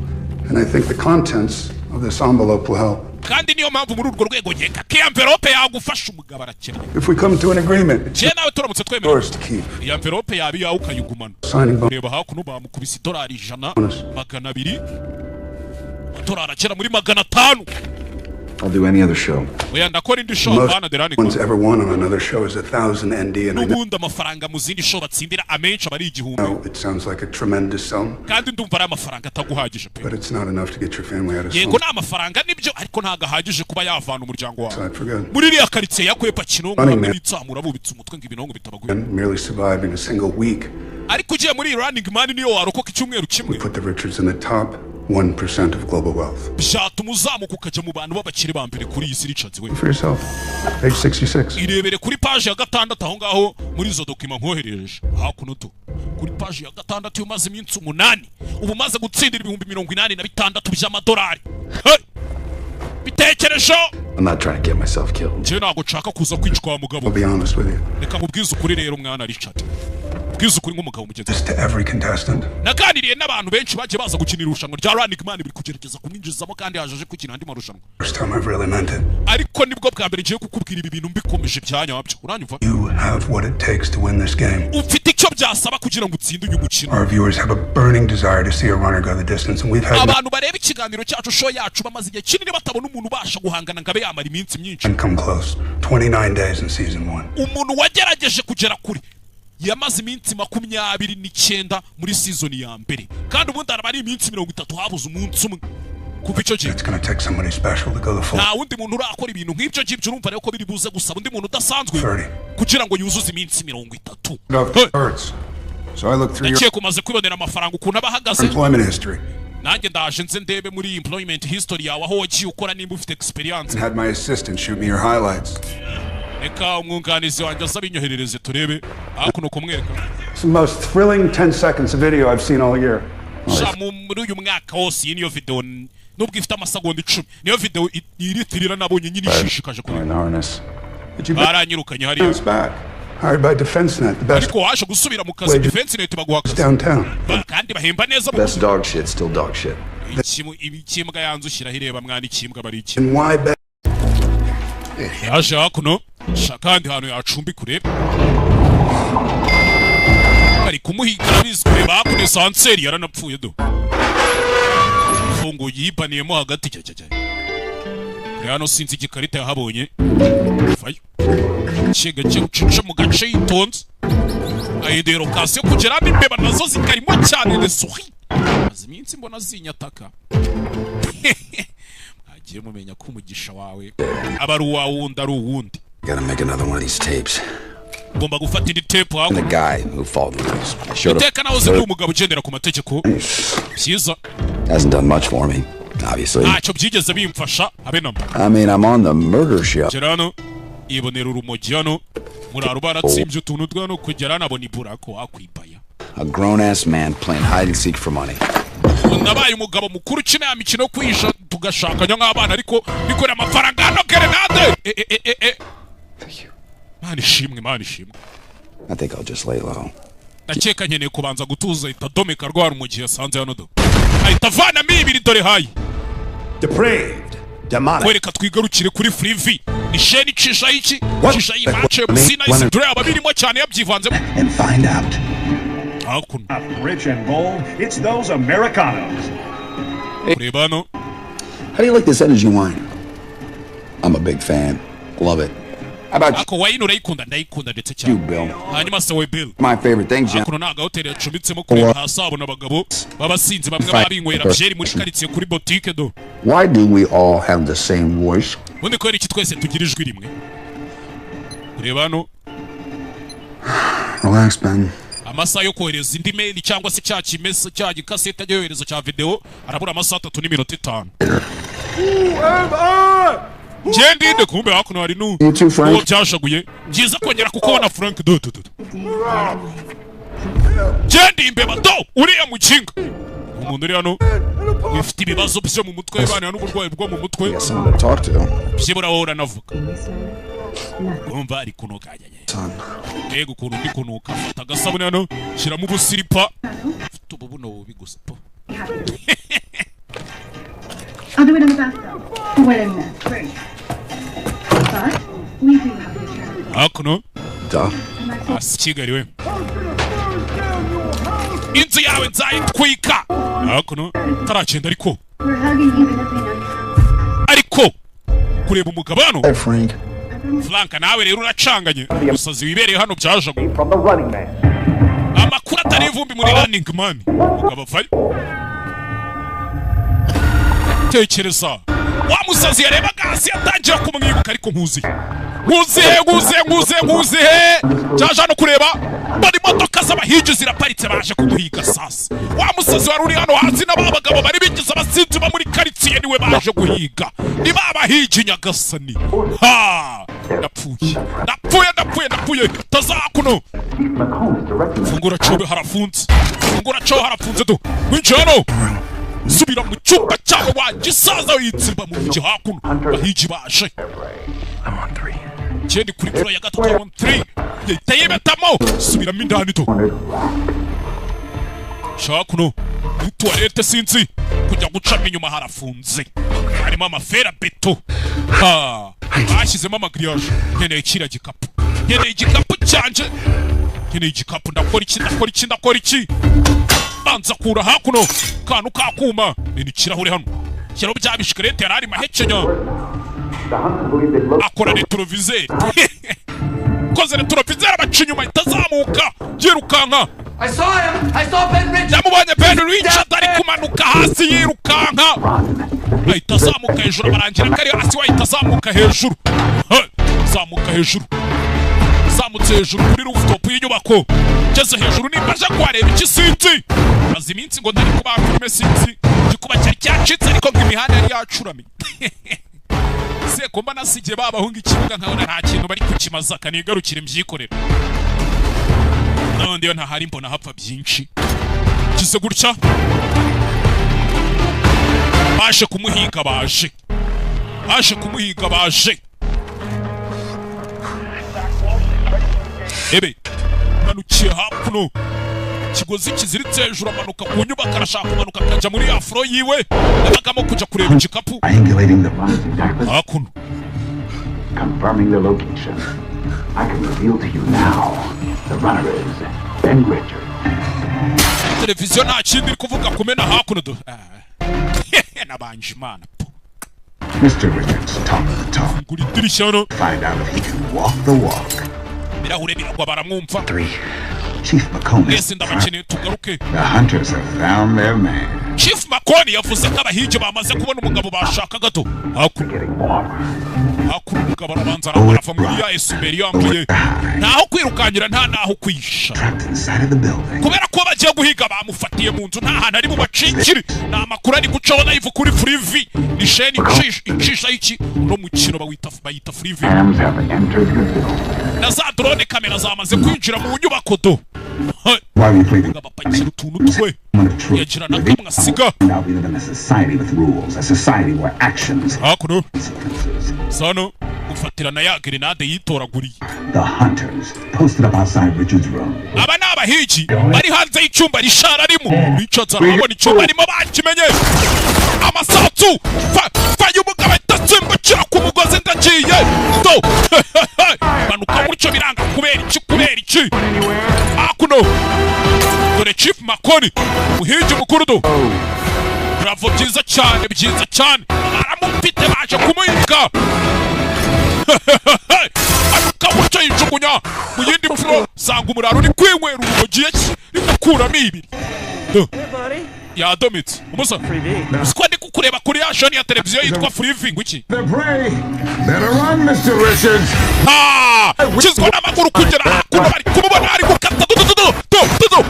And I think the contents of this envelope will help. Kandi niyo mpamvu muri urwo rwego nkeka ko envelope yagufasha umugabo arakennye. If we come to an agreement, kera nawe turamutse twemera yours to keep. Iyi envelope yawe yawe ukayigumana. Reba hakuno bamukubise $100 $200 kera muri $500. I'll do any other show. Oya ndakora indi show bana the running one's ever won on another show is 1,000 ND and n'ubundi amafaranga mu zindi show batsindira amenshi abari igihumbi. It sounds like a tremendous sum. Kandi ndumva ari amafaranga ataguhagije pe. But it's not enough to get your family out of yego na amafaranga nibyo ariko ntagahagije kuba yavana umuryango wawe muri iriya karitsiye yakwepa kinongo n'ibitsamura bubitse umutwe ngo ibinongo bitabaguye. Merely surviving a single week. Ariko ugiye muri running man niyo warokoka icyumweru kimwe. Put the Richards in the top 1% of global wealth. Byatuma uzamuka ukajya mu bantu b'abakire ba mbere kuri iyi si Richards we. For yourself. Page 66. Irebere kuri page ya 6 aho ngaho muri izo document nkoherereje. Hakuno to. Kuri page ya 6 umaze iminsi 8 ubu maze gutsindira $86,000 by'amadolari. Bitekerejo. I'm not trying to get myself killed. Je nago chaka kuza kwicwa mugabo. I'll be honest with you. Reka mubwize ukuri rero mwana Richard. Bwize ukuri nk'umugabo mugenzi. This to every contestant. Naganiriye n'abantu benshi baje baza gukinira irushanwa rya running man biri kugerageza kumwinjizamo kandi yaje gukina andi marushanwa. First time I've really meant it. Ariko nibwo bwa mbere ngiye kukubwira ibi bintu mbikomeje byanyabyo. Uranyumva? You have what it takes to win this game. Ufite icyo byasaba kugira ngo utsinde uyu mukino. Our viewers have a burning desire to see a runner go the distance and we've had abantu bareba ikiganiro cyacu show yacu bamaze igihe kinini batabona umuntu ubasha guhangana ngabe yamara iminsi myinshi. And come close. 29 days in season 1. Umuntu wagerageje kugera kuri yamaze iminsi 29 muri season ya mbere kandi ubundi araba ari iminsi 30 habuze umunsi umwe kuva icyo gihe. It's going to take somebody special to go the full. Nta wundi muntu urakora ibintu nk'ibyo ngibyo urumva rero ko biri buze gusaba undi muntu udasanzwe kugira ngo yuzuze iminsi 30. So I look through your kumaze kwibonera amafaranga ukuntu abahagaze. Employment history. Nanjye ndaje nze ndebe muri employment history yawe aho wagiye ukora nimba ufite experience. And had my assistant shoot me your highlights. Reka umwunganizi wanjye azabinyoherereze turebe hakuno kumwereka. It's the most thrilling 10 seconds of video I've seen all year. muri uyu mwaka wose iyi niyo video nubwo ifite amasegonda 10 niyo video iritirira nabonye nyine ishishikaje kuri baranyirukanye hariya hired by DefenseNet, the best. Ariko waje gusubira mu kazi DefenseNet baguhaka downtown. Kandi bahemba neza best dog shit, still dog shit. Ikimbwa yanzushira hireba mwana ikimbwa bari iki. Yaje hakuno shakandi hano yacumbi kureba. Ari kumuhiga bizwe bakune sanseri yaranapfuye do. Fungo yibaniyemo hagati cyacyaye. Hano sinzi igikarita yahabonye. Fayo. Chega cyo mu gace yitonze. Ayidero kase kugera n'imbeba nazo zikarimo cyane le souris. Aziminsi mbona zinyataka. Agiye mumenya ko umugisha wawe abari uwawundi ari uwundi. Gotta make another one of these tapes. Bomba gufata indi tape hapo. The guy who followed us. Iteka nawe uzi umugabo ugendera ku mategeko. Byiza. Hasn't done much for me, obviously. Cyo byigeze bimfasha abe namba. I mean, I'm on the murder show. Gerano ibonera urumogi hano muraro baratsimbye utuntu twano kugera nabona iburako akwibaya. A grown-ass man playing hide and seek for money. Nabaye umugabo mukuru kina ya mikino kwisha tugashakanya nk'abana ariko bikora amafaranga hano Grenade. Mani shimwe. I think I'll just lay low. Nakeka nkeneye kubanza gutuza itadomeka rwara umugi yasanze hano do. Ayitavana mibiri dore hayi. Depraved. Demonic. Kwereka twigarukire kuri Free V. Ni sheni cisha iki? Cisha imache musina isi dore ababirimo cyane yabyivanze. And find out. Hakun. Rich and bold, it's those Americanos. Rebano. How do you like this energy wine? I'm a big fan. Love it. How about Ako wine urayikunda ndayikunda ndetse cyane. You, Bill? Hanyuma se we Bill. My favorite thing, John. Ako naga hotel yacumbitsemo kuri hasabo n'abagabo babasinzi bamwe babinywera byeri muri karitsiye kuri boutique do. Why do we all have the same voice? Undi ko iki twese tugira ijwi rimwe. Rebano. Relax, Ben. Amasaha yo kohereza indi mail cyangwa se cya kimese cya gikasete cyo yohereza cya video arabura amasaha 3 n'iminota 5. Ndinde kumbe hakuno hari nu. Uwo byashaguye. Byiza kongera kukubona Frank do. Ndinde imbeba do uriya mukinga. Umuntu uri hano ufite ibibazo byo mu mutwe bana n'uburwayi bwo mu mutwe. Byibura wowe navuga. Umva ari kunoka ajyanye. Yego ukuntu ndi kunuka fata agasabune hano shiramo ubusiripa. Ufite ububuno bubi gusa po. I'll do it in the bathtub. Well, in there. Great. But we do have to share. Hakuno. Kigali we. Inzu yawe nzayitwika. Hakuno. Taragenda ariko. We're hugging even if we know. Ariko kureba umugabano. Hey, Frank. Frank nawe rero uracanganye. Umusazi wibereye hano byaje ngo. From the running man. Amakuru atari ivumbi muri running man. Mugabo vayo. Tekereza wa musazi yarebaga hasi yatangira kumwibuka ariko nkuzi cyaje no kureba bari modoka z'abahigi ziraparitse baje kuduhiga sasa wa musazi wari uri hano hasi n'abagabo bari bigize abasinzi ba muri karitsiye niwe baje guhiga ni babahigi nyagasani napfuye tazakuno fungura cobe harafunze do winjano subira mu cyumba cyawe wagisaza yitsimba mu mujyi hakuno bahigi baje Chendi kuri pro ya gatatu on 3 yitayibetamo subiramo indani to shakuno tuwarete sinzi kujya gucamo inyuma harafunze harimo amafera beto bashyizemo amagriage nkeneye ikira gikapu cyanje nkeneye igikapu ndakora iki banza kura hakuno kanu kakuma ni kirahure hano cyaro byabishikarete yarari mahekenya akora retroviseur koze retroviseur abacinyuma itazamuka yirukanka I saw Ben Richards. yamubonye Ben Richards ari kumanuka hasi yirukanka itazamuka hejuru barangira kari hasi wahitazamuka hejuru zamutse hejuru kuri rooftop y'inyubako ngeze hejuru nimbaje kwareba iki sinzi maze iminsi ngo ndari kubakura sinzi gikuba cyari cyacitse ariko ngo imihanda yari yacuramye se komba nasije babahunga ikibuga nkabona nta kintu bari kukimaza kanigarukira imyikorera none yo ntahari mbona hapfa byinshi bagize gutya baje kumuhiga baje ebe manukiye hakuno kigozi kiziritse hejuru amanuka ku nyubako arashaka kumanuka akajya muri afro yiwe yabagamo kujya kureba igikapu hakuno confirming the location. I can reveal to you now the runner is Ben Richards. Televiziyo nta kindi iri kuvuga kumena hakuno do nabanje imana Mr. Richards, top of the top. Find out if he can walk the walk. Birahure biragwa baramwumva 3. Chief McCone. The hunters have found their man. Chief McCone yavuze ko abahigi bamaze kubona umugabo bashaka gato. Hakuno umugabo arabanza arava muri ya esumeri yambuye. Naho kwirukanyira nta naho kwisha. Kubera ko bagiye guhiga bamufatiye mu nzu nta hantu ari mu bacikiri. Nta makuru ari gucaho na ivu kuri Freevee. Ni sheni icisha iki no mukino bayita Freevee. Na za drone kamera zamaze kwinjira mu nyubako do. Why we play the now we live in a society with rules, a society where actions Sano ufatirana ya grenade yitoraguriye. The hunters posted up outside Richard's room. Aba nabahigi bari hanze y'icyumba rishara arimo. Richards arabona icyumba arimo bakimenye. Amasatsu fayumugaba itasimbukira ku mugozi ndagiye. Do banuka gutyo biranga kubera iki hakuno dore Chief McCone umuhigi mukuru do. Bravo, byiza cyane aramupite baje kumuhiga. Anuka gutyo yijugunya mu yindi mfuro sanga umuraro uri kwinywera urugiye rimukuramo ibiri yadomitse umusa usiko ndi kukureba kuri ya shoni ya televiziyo yitwa Freevee nguki kizwa n'amaguru kugera hakuno bari kumubona ari gukata do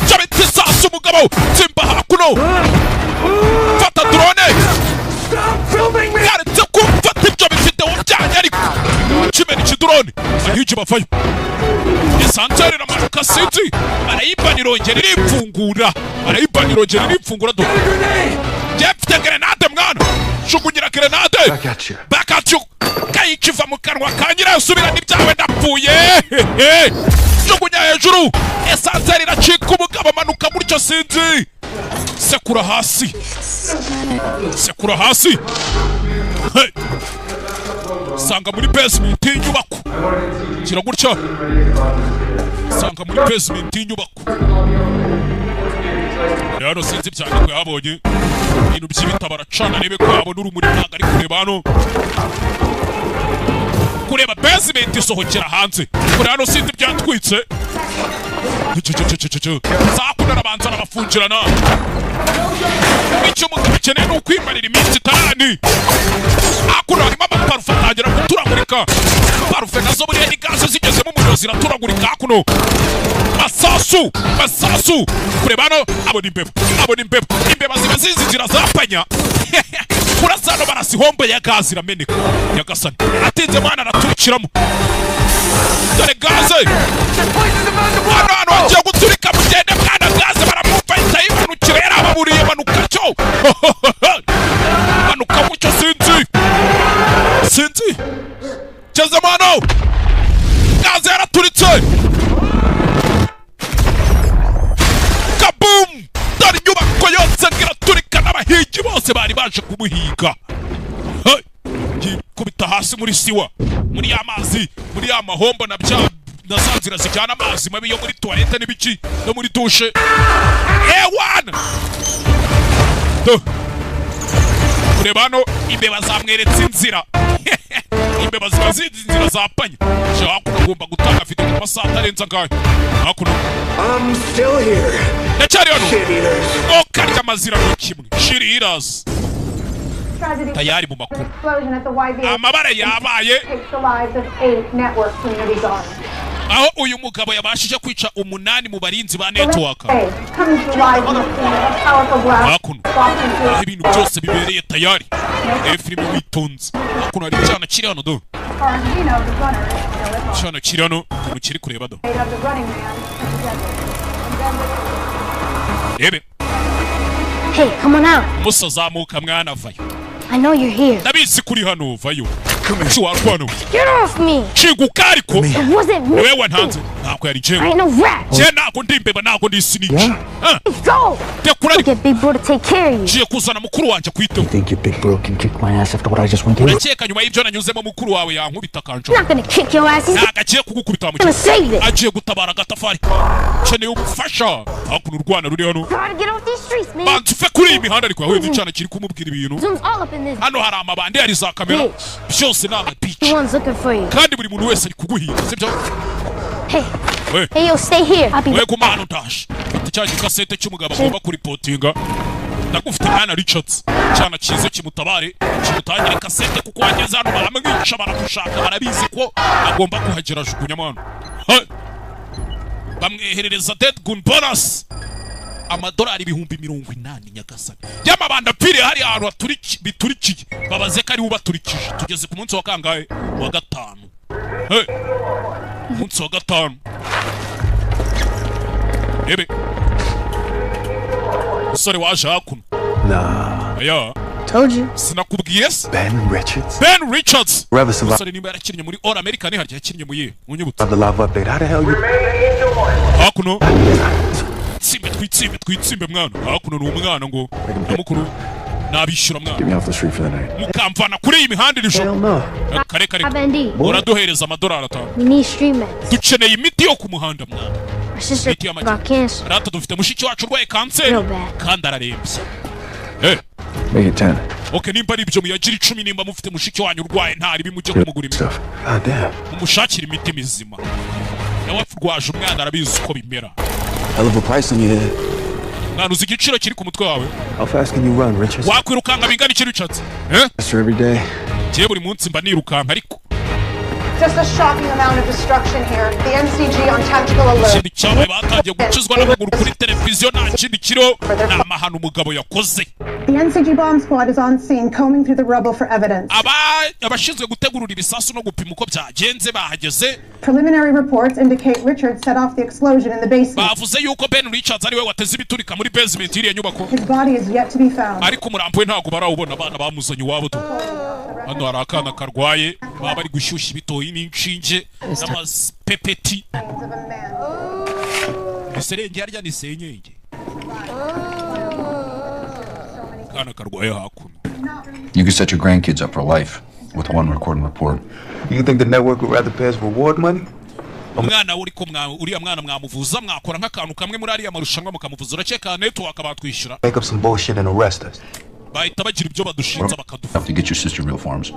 cyabitse sasu umugabo tsimba hakuno fata drone yaretse kumfata ibyo bifite ubyanya ariko kimena ikidrone ahije bafayo esantere ramanuka sinzi arayibanirongera iripfungura do jefte grenade mwana shugunyira grenade back at you kayikiva mu kanwa kanyira usubira n'ibyawe ndapfuye shugunya hejuru esantere iracika umugabo amanuka gutyo sinzi sekura hasi sanga muri basement y'inyubako kira gutya sanga muri basement y'inyubako rero sinzi cyane ko yabonye ibintu by'ibita baracana nebe ko yabona urumuri ntago ari kureba hano kureba basement isohokera hanze kuri hano sinzi byatwitse sakuna arabanza arabafungirana icyo umugabo akeneye ni ukwimarira iminsi itanu hakuno harimo amaparufe atangira guturagurika parufe nazo buriya ni gaze zigezemo umuriro ziraturagurika hakuno masasu kureba hano abona imbeba ziba zizinjira zapanya kurasa hano barasihombe ya gaze irameneka nyagasani atinze mwana araturikiramo dore gaze hano hagiye guturika mugende mwana gaze baramwumva ahita yimanukira yarababuriye manuka cyo manuka gutyo sinzi cyeze mwana gaze yaraturitse kabum dore inyubako yose iraturika n'abahigi bose bari baje kumuhiga yikubita hasi muri siwa muri ya mazi muri ya mahombo na za nzira zijyana amazi mabi yo muri toilette n'ibiki no muri dushe ewana kureba hano imbeba zamweretse inzira imbeba ziba zizi inzira zapanye shaka ugomba gutanga video mu masaha atarenze angahe hakuno ndacyari hano karya amazira ni kimwe shiriras tayari mu makuru amabara yabaye aho uyu mugabo yabashije kwica 8 mu barinzi ba network hakuno aho ibintu byose bibereye tayari filime witonze hakuno hari cyana kiri hano do cyana kirano mukiri kureba do Ebe Hey, come on out. Musazamuka mwana vayo. I know you're here. Ndabizi kuri hano vayo. Chiwarwano. Get off me. Chigukariko. It wasn't me. Wewe wanhanze. Nako yari I ain't no rat. Je nako ndimbeba nako ndi snitch. Go. Tekura get big bro to take care of you. Je kuzana mukuru wanje kwito. You think your big bro can kick my ass after what I just went through? Uracheka nyuma y'ibyo nanyuzemo mukuru wawe yankubita kanje. I'm not gonna kick your ass. Nagagiye kugukubita mu kigo. Agiye gutabara gatafari. Cheneye ubufasha. Hakuno urwana ruri hano. Get off these streets, man. Bantufe kuri imihanda ariko yahuye n'icana kiri kumubwira ibintu. Zoom's all up in this. Hano hari amabande ari za kamera. Byose naba bitch. One's looking for you. Kandi buri muntu wese ari kuguhiga, sibyo? Hey. Hey, yo, stay here. Wewe kumana utash. Ticyaje kasete cy'umugabo agomba kuripotinga. Ndagufite Hana Richards. Cyana kize kimutabare, kimutangire kasete kuko wageze hano baramwica barakushaka barabizi ko agomba kuhagera jugunya mwana. Bamweherereza dead gun bonus. Amadolari 80,000 nyagasani. Yamabanda pire hari ahantu biturikiye. Babaze ko ari ubaturikije. Tugeze ku munsi wa kangahe? Wa gatanu. Munsi wa gatanu. Ebe. Usore waje hakuno. Nah. Aya. Told you. Sinakubwiye se? Ben Richards. Ben Richards. Usore nimba yarakinnye muri All American harya yakinnye mu ye. Munyibutse. The live update. How the hell you? Hakuno. Twitsimbe mwana. Hakuno ni umwana ngo mukuru nabishura mwana. Get me off the street for the night. Mukamvana kuri iyi mihanda iri joro. Kare. Uraduhereza amadolari atanu. We need street meds. Dukeneye imiti yo ku muhanda mwana. My sister got cancer. Rata dufite mushiki wacu urwaye kanseri. Kandi ararembye. Make it 10. Okay, nimba ari ibyo muyagira 10 nimba mufite mushiki wanyu urwaye ntari bimujye kumugura imiti. God damn. Umushakira imiti mizima. Yawe rwaje umwana arabizi uko bimera. Hell of a price on your head. Nanu zigiciro kiri ku mutwe wawe. How fast can you run, Richards? Wakwirukanga bingana iki Richards? Faster every day. Je buri munsi mba nirukanka ariko. Just a shocking amount of destruction here. The NCG on tactical alert. Ikindi cyabaye batangiye gucizwa n'amaguru kuri televiziyo nta kindi kiro nta mahano umugabo yakoze. The NCG bomb squad is on scene combing through the rubble for evidence. Abashinzwe gutegurura ibisasu no gupima uko byagenze bahageze. Preliminary reports indicate Richards set off the explosion in the basement. Bavuze yuko Ben Richards ari we wateze ibiturika muri basement iriya nyubako. His body is yet to be found. Ariko umurambo we ntago barawubona abana bamuzanye iwabo tu. Hano hari akana karwaye baba bari gushyushya ibitoyi n'inshinge n'amapepeti. Iserenge harya ni senyenge. Kana karwaye hakuno. You can set your grandkids up for life with one recording report. You think the network would rather pay us reward money? Umwana uriya mwana mwamuvuza mwakora nk'akantu kamwe muri ariya marushanwa mukamuvuza urakeka network abatwishyura. Make up some bullshit and arrest us. Bahita bagira ibyo badushinza bakadufa. Have to get your sister real farms.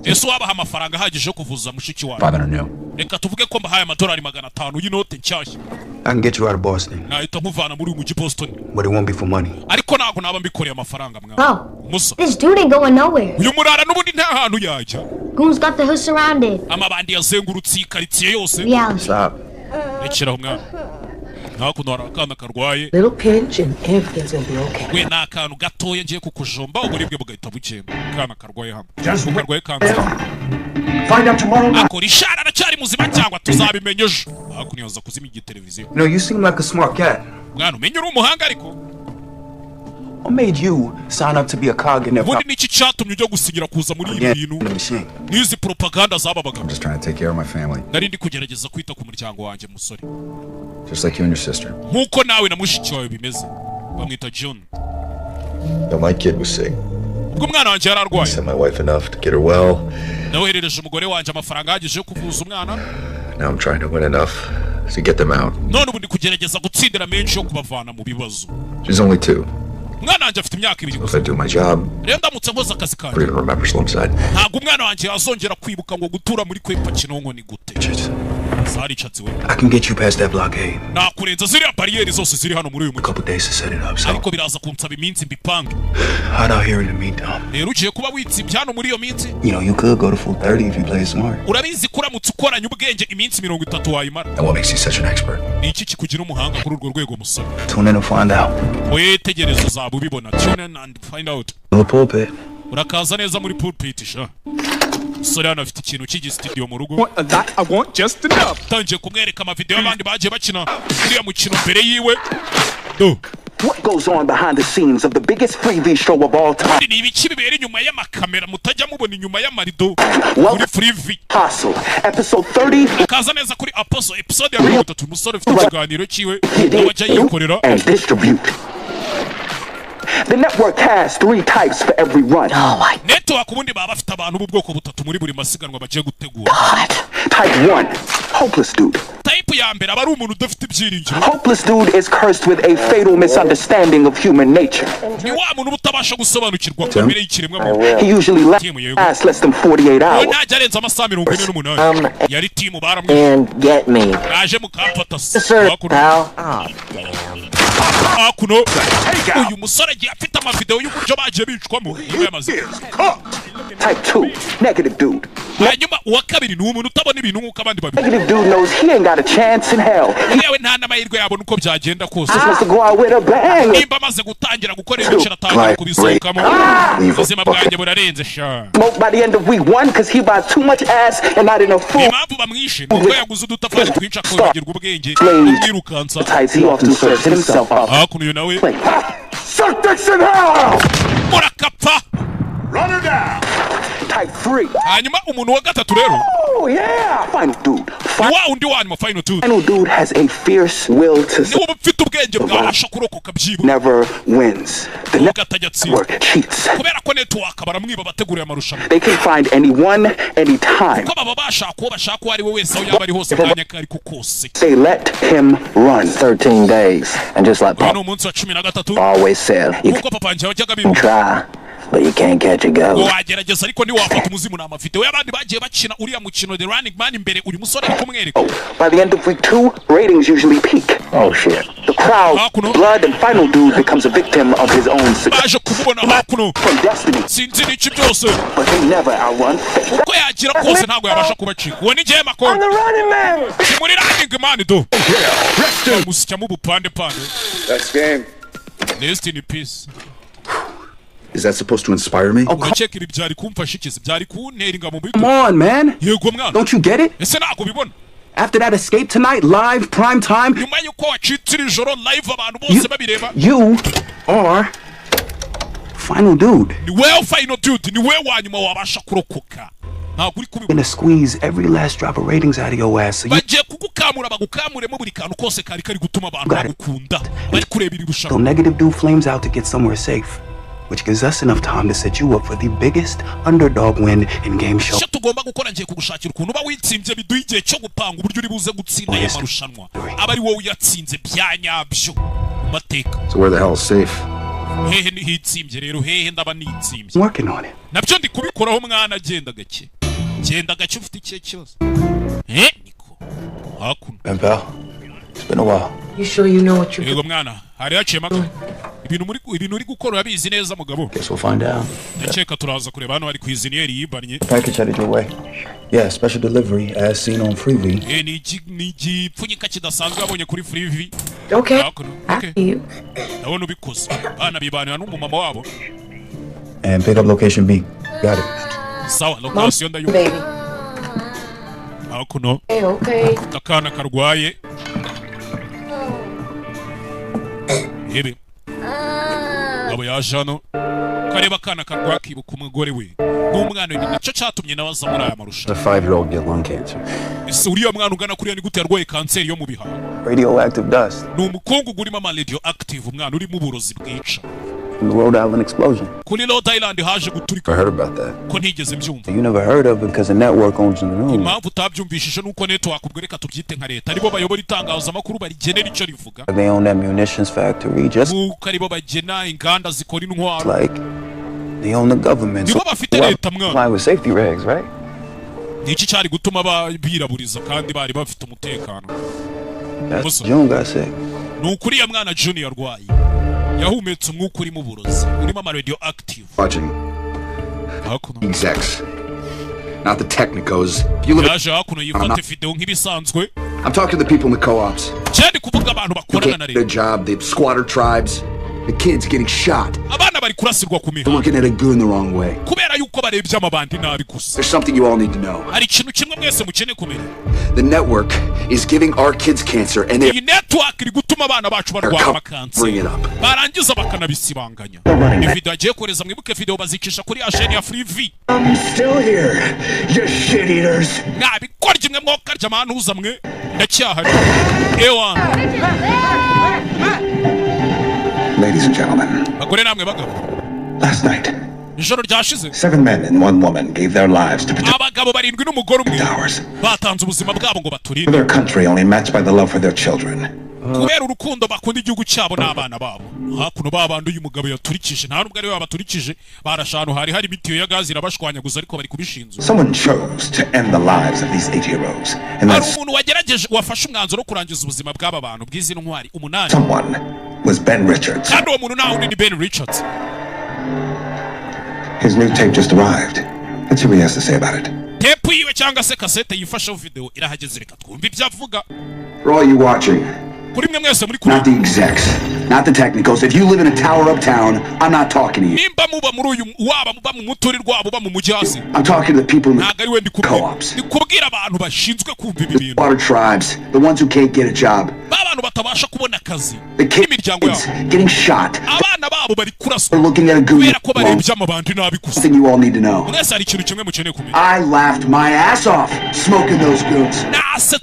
Ese wabaha amafaranga ahagije yo kuvuza mushiki wawe. 500 new. Reka tuvuge ko mbahaye amadolari 500 y'inote nshyashya. I can get you out of Boston. Nahita muvana muri umujyi Boston. But it won't be for money. Ariko ntabwo naba mbikoreye amafaranga mwana. Musa. This dude ain't going nowhere. Uyu murara n'ubundi nta hantu yajya. Goons got the hood surrounded. Amabandi yazengurutse ikaritsiye yose. Stop. Rekeraho mwana. Hakuno hari akana karwaye. Little pinch and everything's gonna be okay. We ni akantu gatoya ngiye kukujomba uburibwe bugahita bukemba. Akana karwaye hano. Karwaye kanseri. Find out tomorrow. Akora ishara aracyari muzima cyangwa tuzabimenya ejo. Hakuno yaza kuzima igiteleviziyo. No, you seem like a smart cat. Mwana umenye uri umuhanga ariko. What made you sign up to be a cog in their Ubundi niki cyatumye ujya gusigira kuza muri ibi bintu? Nizi propaganda zababaga. I'm just trying to take care of my family. Nari ndi kugerageza kwita ku muryango wanjye musore. Just like you and your sister. Nkuko nawe na mushiki wawe bimeze. Bamwita John. No, my kid was sick. Ubwo mwana wanjye yararwaye. Sent my wife enough to get her well. Naweherereje umugore wanjye amafaranga ahagije yo kuvuza umwana. Now I'm trying to win enough to get them out. None ubu ndi kugerageza gutsindira menshi yo kubavana mu bibazo. She's only 2. Umwana wanjye afite imyaka 2 gusa. If I do my job, rero ndamutse nkoze akazi kanjye. We're gonna remember Slumside. Ntabwo umwana wanjye yazongera kwibuka ngo gutura muri kwepa Kinonko ni gute. Sari chatsi we. I can get you past that blockade. Nakurenza ziriya barriere zose ziri hano muri uyu mujyi. Couple days to set it up. So. Ariko biraza kunsaba iminsi mbipange. Hot out here in the meantime. Rero ugiye kuba witsibye hano muri iyo minsi. You know, you could go to full 30 if you play smart. Urabizi kuramutse ukoranye ubwenge iminsi 30 wayimara. And what makes you such an expert? Iki kikugira umuhanga kuri urwo rwego musore. Tune in to find out. Oye tegereza uzaba ubibona. Tune in and find out. The pulpit. Urakaza neza muri pulpit sha. sore hano afite ikintu cy'igisitidiyo mu rugo tangiye kumwereka amavideo y'abandi bagiye bakina uriya mukino mbere yiwe do. What goes on behind the scenes of the biggest freebie show of all time? Ni ibiki bibera inyuma y'amakamera mutajya mubona inyuma y'amarido muri freebie. Hustle, episode 30. Kaza neza kuri Apostle episode ya 30 umusore ufite ikiganiro cyiwe n'abajya yikorera and distribute. The network has 3 types for every run. Oh my. Network ubundi baba bafite abantu b'ubwoko butatu muri buri masiganwa bagiye gutegura. Type 1, hopeless dude. Type ya mbere aba ari umuntu udafite ibyiringiro. Hopeless dude is cursed with a fatal misunderstanding of human nature. Ni wa muntu utabasha gusobanukirwa kamere y'ikiremwa muntu. He usually lasts less than 48 hours. Ntajya arenza amasaha 48. Yari team baramwe. And get me. Naje mukamfata. Akuno uyu musore agiye afite amavideo y'uburyo bagiye bicwamo niwe yamaze. Type 2, negative dude. Hanyuma uwa kabiri ni umuntu utabona ibintu nk'uko abandi babibona. Negative dude knows he ain't got a chance in hell. Yewe nta n'amahirwe yabona uko byagenda kose. Nimba amaze gutangira gukora ibice atangira kubisohokamo. Ubuzima bwanjye burarenze sha. Smoke by the end of week 1 because he buys too much ass and not enough food. Impamvu bamwishe nuko yaguze udutafari twinshi akongera ubwenge umwirukansa. He often serves himself up. Akuno nawe. Suck this in hell! Murakapfa. Run her down. Type 3. Hanyuma umuntu wa gatatu rero. Oh yeah, final dude. Wa undi wanyuma final dude. Final dude has a fierce will to niwe mfite ubwenge bwabasha kurokoka byibu. Never wins. The network cheats. Kubera ko network baramwiba bateguriye amarushanwa. They can find anyone, anytime. Ko baba bashaka uwo bashaka uwo ari we wese aho yaba ari hose kanya kari kukose. They let him run 13 days and just like Papa umunsi wa 13 always said you kuko papa njye wajyaga bibu. Try. But you can't catch a ghost. Wagerageza ariko ntiwafata umuzimu na amavideo y'abandi bagiye bakina uriya mukino The Running Man imbere uyu musore ari kumwereka. By the end of week 2, ratings usually peak. Oh shit. The crowd, blood, and final dude becomes a victim of his own success. From destiny. Sinzi n'iki byose. But they never outrun fate. Uko yagira kose ntabwo yabasha kubacika. Uwo ni Jema ko. I'm the running man. Muri Running Man do. Musya mu bupande pande. That's game. Rest in peace. Is that supposed to inspire me? Oh, byari kumfasha ikizi byari kuntera ingamo mu. Come on, man. Yego mwana. Don't you get it? Ese nako bibona. After that escape tonight, live, prime time. Nyuma yuko wacitira ijoro live abantu bose babireba. You are final dude. Ni wewe final dude, ni wewe wanyuma wabasha kurokoka. Ntabwo uri kubibona. Gonna squeeze every last drop of ratings out of your ass. Bagiye kugukamura bagukamuremo buri kantu kose kari gutuma abantu bagukunda. Bari kureba iri rushanwa. So negative dude flames out to get somewhere safe. Which gives us enough time to set you up for the biggest underdog win in game show. Icyo tugomba gukora ngiye kugushakira ukuntu uba witsinze biduha igihe cyo gupanga uburyo uri buze gutsinda aya marushanwa. Aba ari wowe uyatsinze byanyabyo mu mateka. So where the hell is safe? Hehe ni hitsimbye rero hehe ndaba nitsimbye. Working on it. Nabyo ndi kubikoraho mwana genda gake. Genda gake ufite ikihe kibazo. Niko. Hakuno. Pal, it's been a while. You sure you know what you're doing? Yego mwana, hari yaciyemo ibintu uri gukora urabizi neza mugabo. Guess we'll find out. Ndakeka turaza kureba hano hari kwiziniyeri yibanye. Package headed your way. Yeah, special delivery as seen on Freevee. Ni igipfunyika kidasanzwe abonye kuri Freevee. Okay. Okay. Ndabona ubikoze. Bana bibanira n'umumama wabo. And pick up location B. Got it. Sawa, location ndayo. Hakuno. Okay. Akana karwaye. Ebe. Abo yaje hano. Kareba akana karwaye kibuka umugore we. N'umwana we nicyo cyatumye nawe aza muri aya marushanwa. A 5-year-old get lung cancer. Ese uriya mwana ungana kuriya ni gute yarwaye kanseri yo mu bihaha? Radioactive dust. Ni umukungugu urimo ama radioactive umwana urimo uburozi bwica. From the Rhode Island explosion. Kuri Rhode Island haje guturika. I heard about that. Ko ntigeze mbyumva. You never heard of it because the network owns the news. Impamvu utabyumvishije nuko network ubwo reka tubyite nka leta aribo bayobora itangazamakuru barigenera icyo rivuga. They own that munitions factory just aribo bagena inganda zikora intwaro. Like they own the government. Nibo bafite leta mwana. Comply with safety regs, right? Niki cyari gutuma biraburiza kandi bari bafite umutekano. June got sick. Nukuri ya mwana Junior arwaye. Yahumetse umwuka urimo uburozi urimo ama radioactive. Watching execs, not the technicos. Yaje hakuno yifate video nk'ibisanzwe. I'm talking to the people in the co-ops. Cyane kuvuga abantu bakorana na leta. Good job, the squatter tribes. The kid's getting shot. Abana bari kurasirwa ku mihanda. Looking at a goon the wrong way. Kubera yuko barebye amabandi nabi gusa. There's something you all need to know. Hari ikintu kimwe mwese mukene kumenya. The network is giving our kids cancer and iyi network iri gutuma abana bacu barwara amakansi. Barangiza bakanabisibanganya. Video agiye koreza mwibuke video bazikisha kuri Asheni ya Free V. I'm still here. You shit eaters. Nabikorye mwe mwokarya amanuza mwe. Ndacyahari. Ewa. Ladies and gentlemen. Bagore namwe bagabo. Last night. 7 men and 1 woman gave their lives to protect ours. Their country only matched by the love for their children. Kubera urukundo bakunda igihugu cyabo n'abana babo. Hakuno babando uyu mugabo yaturikije nta nubwo ari we baturikije barashanu hari mitiyo ya gazi irabashwanyaguza ariko bari kubishinzwe. Someone chose to end the lives of these 8 heroes. And that's umuntu wagerageje wafashe umwanzuro wo kurangiza ubuzima bw'aba bantu bw'izi ntwari umunani. Someone was Ben Richards. Kandi uwo muntu nawe ni Ben Richards. His new tape just arrived. Let's see what he has to say about it. Tape yiwe cyangwa se cassette yifasha video irahageze reka twumve ibyo avuga. For all you watching. Not the execs, not the technicals. If you live in a tower uptown, I'm not talking to you. I'm talking to the people in the co-ops. The water tribes, the ones who can't get a job. The kids getting shot. We're looking at a goon. Something you all need to know. I laughed my ass off smoking those goons. Laughing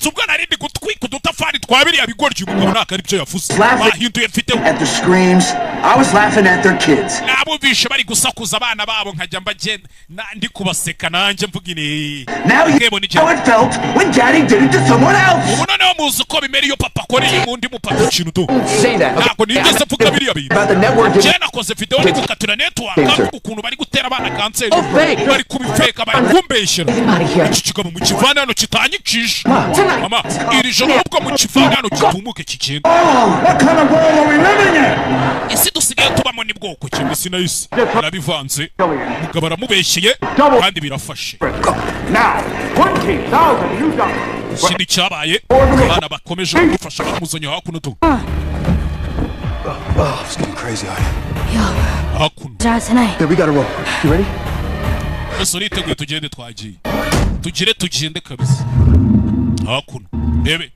at the screams. I was laughing at their kids. Now you know how it felt when Daddy did it to someone else. Say that. About the network. What kind of world are we living in? Isi dusigaye tubamo ni bwoko kimwe sinayisi arabivanze mugabo aramubeshyeye kandi birafashe. Now 20,000 you done. Sindi cyabaye abana bakomeje gufasha bamuzanya hakuno tu. It's getting crazy out here. Yo. Hakuno. Yeah, we gotta roll. You ready? Ese niteguye tugende twagiye. Tugende kabisa. Hakuno. Bebe.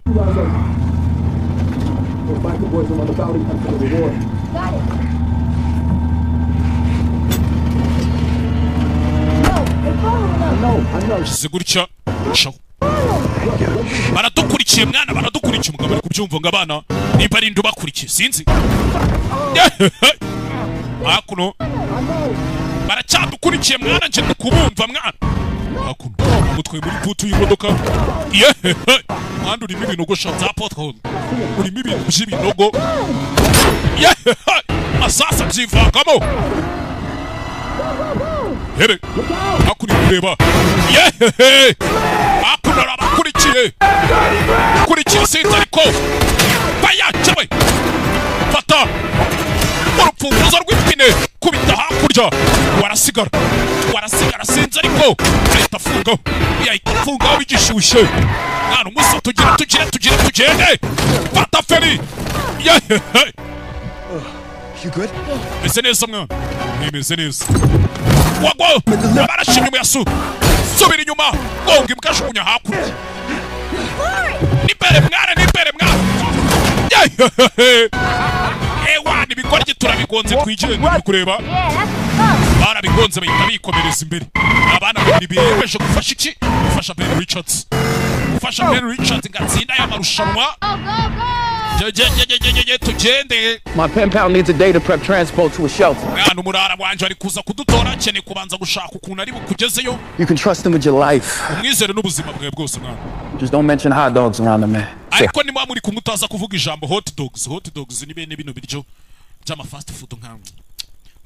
Sigurcha shaw baradukurikiye mwana baradukurikiye umugabo ari kubyumva ngo abana nimba ari ndubakurikiye sinzi hakuno baracyadukurikiye mwana nje kubumva mwana hakuno umutwe muri putu y'imodoka mwana urimo ibinogo za pothole urimo ibintu by'ibinogo asasa byivangamo Here, hakuri kureba. Hakuna abakurikiye. Kurikiye sinzi ariko. Baya chawe. Fata. Urupfunguzo rw'ipine kubita hakurya. Warasigara sinzi ariko. Ahita afunga. Yahita afunga bigishyushye. Mwana umusa tugende. Fata feri. You good? Meze neza mwana. Meze neza. Wagwa barashimye mu yasu subira inyuma gonga imbwashunya hakurya nibere mwana ewa nibikorye turabigonze twijire kureba barabigonze bahita bikomereza imbere abana babiri biyemeje gufasha iki gufasha Ben Richards ngatsinda y'amarushanwa tugende. My pen pal needs a day to prep transport to a shelter. Mwana umurara wanje ari kuza kudutora cyane kubanza gushaka ukuntu ari bukugezeyo. You can trust him with your life. Umwizere n'ubuzima bwawe bwose mwana. Just don't mention hot dogs around the man. Ariko ni muri kumutaza kuvuga ijambo hot dogs ni bene bino biryo by'ama fast food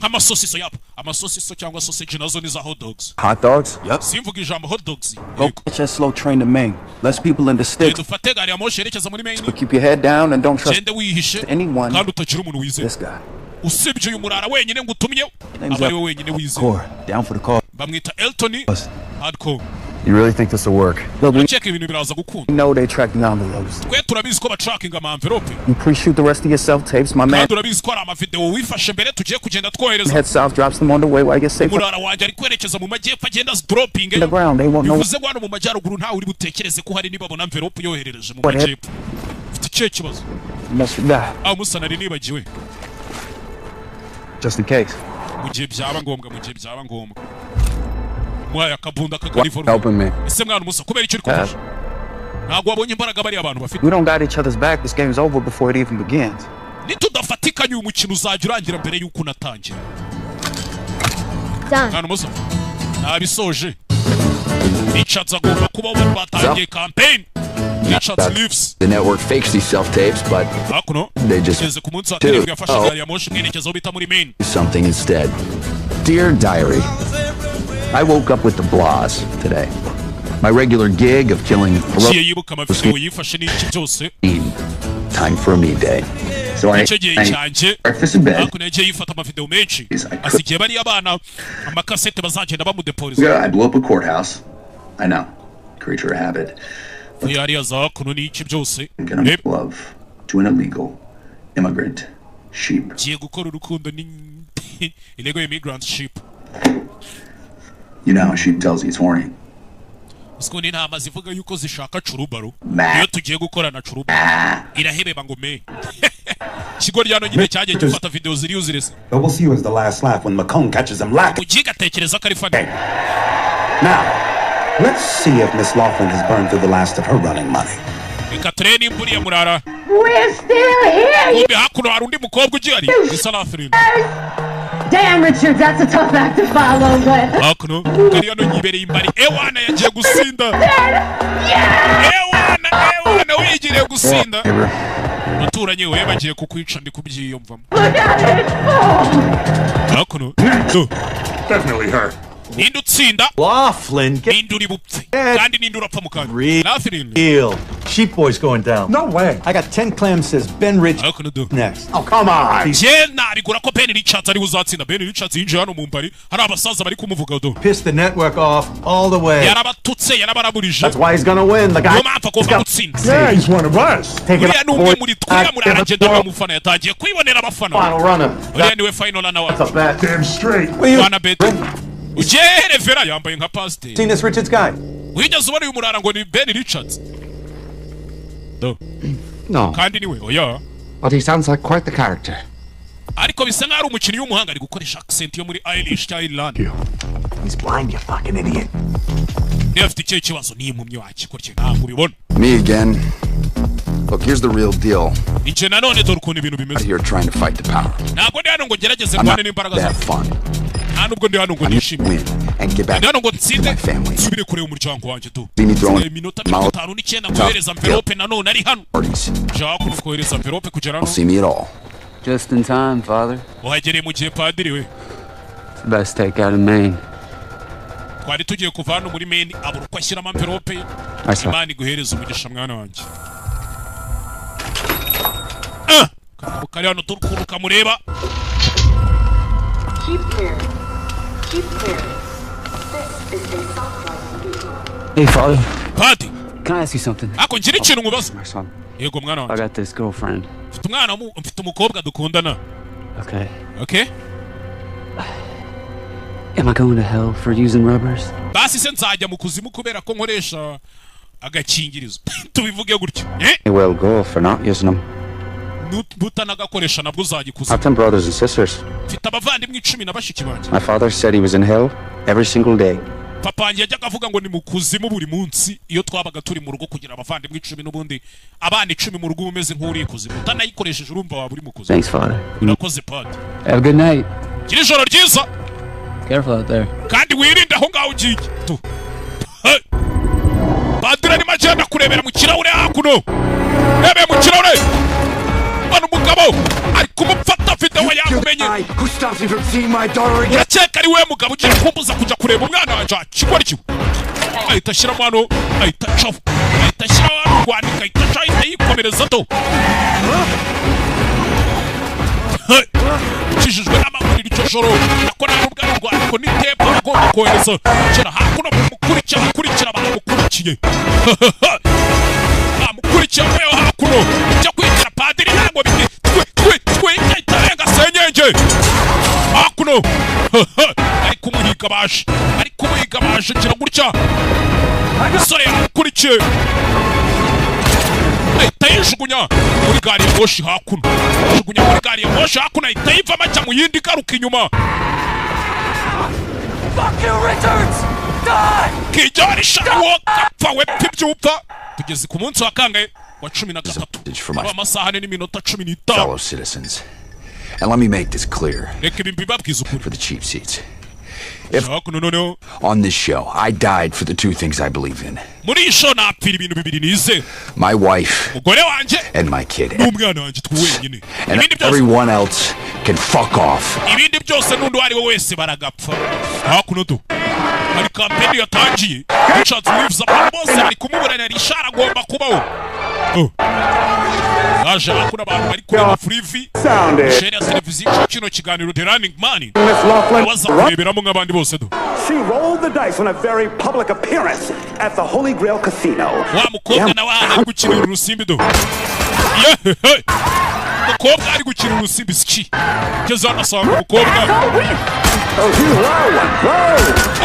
nk'amasosiso yapo amasosiso cyangwa sausage nazo ni za hot dogs. Hot dogs? Yep. Simvuga ijambo hot dogs. Go catch that slow train to Maine. Less people in the sticks. Dufate gari ya moshi yerekeza muri Maine. So keep your head down and don't trust anyone. Kandi utagira umuntu wizeye. This guy. Usibye uyu murara wenyine ngutumye. Abari we wenyine wizeye. Down for the call. Bamwita Elton. Hardcore. You really think this will work? Look, we check ibintu biraza gukunda. know they track the envelopes. Twe turabizi ko batracking ama envelope. You pre-shoot the rest of your self-tapes, my man. Kandi urabizi ko ari ama video wifashe mbere tugiye kugenda twohereza. Head south, drops them on the way while I get safe. Murara wanje ari kwerekeza mu majyepfo agenda dropping. The ground, they won't know. Bivuze ngo hano mu majyaruguru ntawe uri butekereze ko hari nibabona envelope yoherereje mu majyepfo. Ufite icyo kibazo. Musanari nibagiwe. Just in case. Mu gihe byaba ngombwa. Mwaya kabunda kagariforu. Ese mwana musa kubera icyo uri kufasha. Ntabwo wabonye imbaraga bari abantu bafite. We don't got each other's back. This game's over before it even begins. Nitudafatikanye uyu mukino uzajya urangira mbere yuko unatangira. Mwana musa. Nabisoje. Richards agomba kuba ubu batangiye campaign. Richards leaves. The network fakes these self-tapes, but they just do something instead. Dear Diary, I woke up with the blahs today. My regular gig of killing time for a me day. So I breakfast in bed. Good, I blew up a courthouse. I know. Creature of habit. Gonna love to an illegal immigrant sheep. You know how a sheep tells you it's horny. But we'll see you as the last laugh when Macomb catches him lacking. Now, let's see if Miss Laughlin has burned through the last of her running money. We're still here! Damn, Richard, that's a tough act to follow, but... Definitely her. Nindutsinda Laughlin kandi nindurapfa mu kanwa real sheep boys going down. No way. I got 10 clams says Ben Rich next. Oh, come on. narigura ko Ben Richards ari uzatsinda. Ben Richards yinjiye hano mu mbari hari abasaza bari kumuvuga do. Piss the network off all the way. Yarabatutse yarabaraburije. That's why he's gonna win. The guy. Yeah, he's one of us. Take it out. Muri twiya muri aragenda bamufana yatangiye kwibonera abafana. Final runner. Niwe final runner. That's a bet. Damn straight. Bana bet. Vera yambaye nka pastor. Seen this Richards guy? Wigeze ubona uyu murara ngo ni Ben Richards? No. Kandi niwe oya. But he sounds like quite the character. Ariko bisa nkaho ari umukinnyi w'umuhanga ari gukoresha accent yo muri Irish cyangwa Ireland. He's blind, you fucking idiot. Afite icyo kibazo ni impumyi wacu kurya ntabwo ubibona. Me again. Look, here's the real deal. Ije nanone dore ukuntu ibintu bimeze. You're trying to fight the power. Ntabwo ndi hano ngo gerageze mbane n'imbaraga zawe. Nubwo ndi hano ngo nishimye. Hano ngo nsinde nsubire kure umuryango wanjye tu. Iminota 59 kohereza envelope nanone ari hano. Jaku kohereza envelope kugera hano. See me at all. Just in time, Father. Wahagere mu gihe padiri we. It's the best take out of Maine. Twari tugiye kuva hano muri Maine abura uko ashyiramo envelope. Imana iguhereza umugisha mwana wanjye. Kari hano turukuru kamureba. Keep clear. Keep clear. This is a soft-driving. Hey, Father. Paddy. Can I ask you something? Ako ngira ikintu ngubaza. My son. Yego mwana wanjye. I got this girlfriend. Mfite umukobwa dukundana. Okay. Okay? Am I going to hell for using rubbers? Basi se nzajya mu kuzimu kubera ko nkoresha agakingirizo. Tubivuge gutyo. You will go for not using them. Butanagakoresha nabwo uzajya kuzimu. I've 10 brothers and sisters. Mfite abavandimwe 10 na bashiki banjye. My father said he was in hell every single day. Papa wanjye yajyaga avuga ngo ni mu kuzimu buri munsi iyo twabaga turi mu rugo kugira abavandimwe 10 n'ubundi abana 10 mu rugo umeze nk'uri kuzimu. Utanayikoresheje urumva waba uri mu kuzimu. Thanks, Father. Urakoze Paddy. Have a good night. Gira ijoro ryiza. Careful out there. Kandi wirinde aho ngaho ugiye. Padiri ni majana kurebera mu kirahure hakuno. Ebe mu kirahure. Bano mugabo ari kumufata video yakumenye. Who stops me from seeing my daughter again? Yacheka ari we mugabo ugiye kumbuza kuja kureba umwana wanje kigwa cyo. Ahita shira mano, ahita chafu. Ahita shira kwandika ahita chayita yikomereza to. Chishijwe n'amaguru y'icyo joro. Nakora n'ubwa rwanda ko ni tepo agomba kohereza. Kira hakuno mu bakurikira bamukurikiye bamukurikiye wewe hakuno cyo kwinjira padiri ntabwo itarenga senyenge hakuno ari kumuhiga baje kira gutya umusore yamukurikiye itayijugunya muri gari ya moshi hakuno itayivamo ajya mu yindi garuka inyuma kijyari shawo kapfa wepfa ibyupfa tugeze ku munsi wa kangahe wa 13 amasaha n'iminota 15 fellow citizens. And let me make this clear reka ibi mbibabwiza ukuri for the cheap seats. On this show, I died for the two things I believe in. My wife and my kid. And everyone else can fuck off. Aje akuna abantu bari kureba Freevy share ya televiziyo kino kiganiro The Running Man waza kureberamo nk'abandi bose do. She rolled the dice on a very public appearance at the Holy Grail Casino. Wa mukobwa nawe ari gukina urusimbi do. Mukobwa ari gukina urusimbi ski keza nasanga mukobwa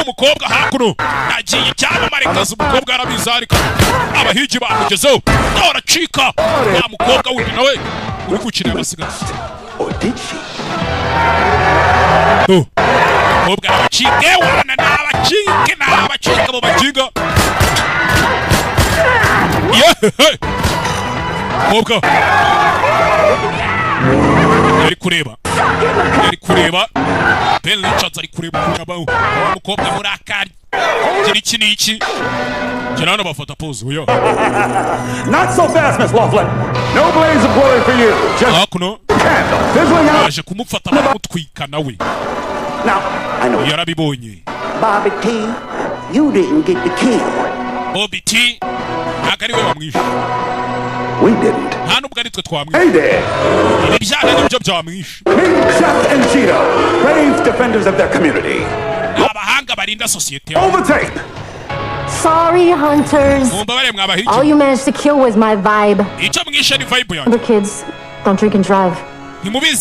umukobwa hakuno nagiye cyamamare kazi umukobwa arabizarika abahigi bamugezeho aracika wa mukobwa wundi nawe uri gukina abasigaye mukobwa aracike wana n'abacike mu bajiga mukobwa yari kureba Ben Richards ari kureba kunyabaho wa mukobwa murakari iki niki kirana bafata pose uyo Not so fast, Miss Laughlin. No blaze of glory for you. Just fizzling out. Aje kumufata bamutwika nawe. Now, I know. Yarabibonye. Bobby T, you didn't get the key. Bobby T, agari we wamwishe. We didn't. Hey there! Meet Jeff and Cheeto, brave defenders of their community. Overtake! Sorry, hunters. All you managed to kill was my vibe. Other kids don't drink and drive. That's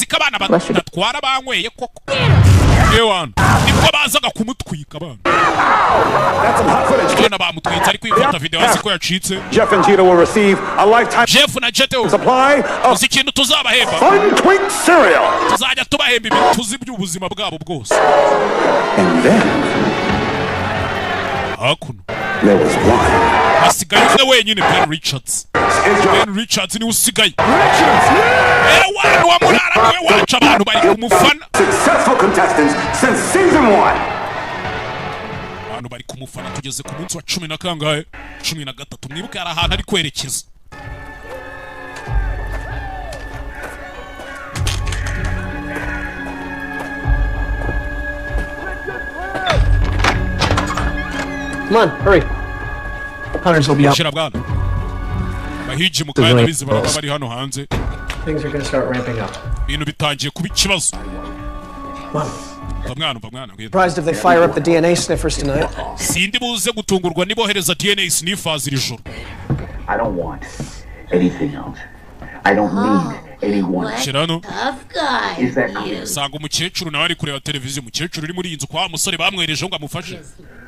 some hot footage. Jeff and Cheeto will receive a lifetime supply of Fun-Twink cereal. And then there was one. Ben Richards. Ben Richards ni usigaye. Successful contestants since season 1. Abantu bari kumufana tugeze ku munsi wa 10 na kangahe 13 mwibuke ari ahantu ari kwerekeza. Come on, hurry. Hunters will be out. Bahiji mukanya bizi bari hano hanze. Things are going to start ramping up. Ibintu bitangiye kuba ikibazo. Surprised if they fire up the DNA sniffers tonight. Sindi buze gutungurwa nibohereza DNA sniffers iri joro. I don't want anything else. I don't need anyone. Shirano. Tough guy. Is that clear? Sanga umukecuru nawe ari kureba televiziyo umukecuru uri muri iyi nzu kwa musore bamwereje ngo amufashe.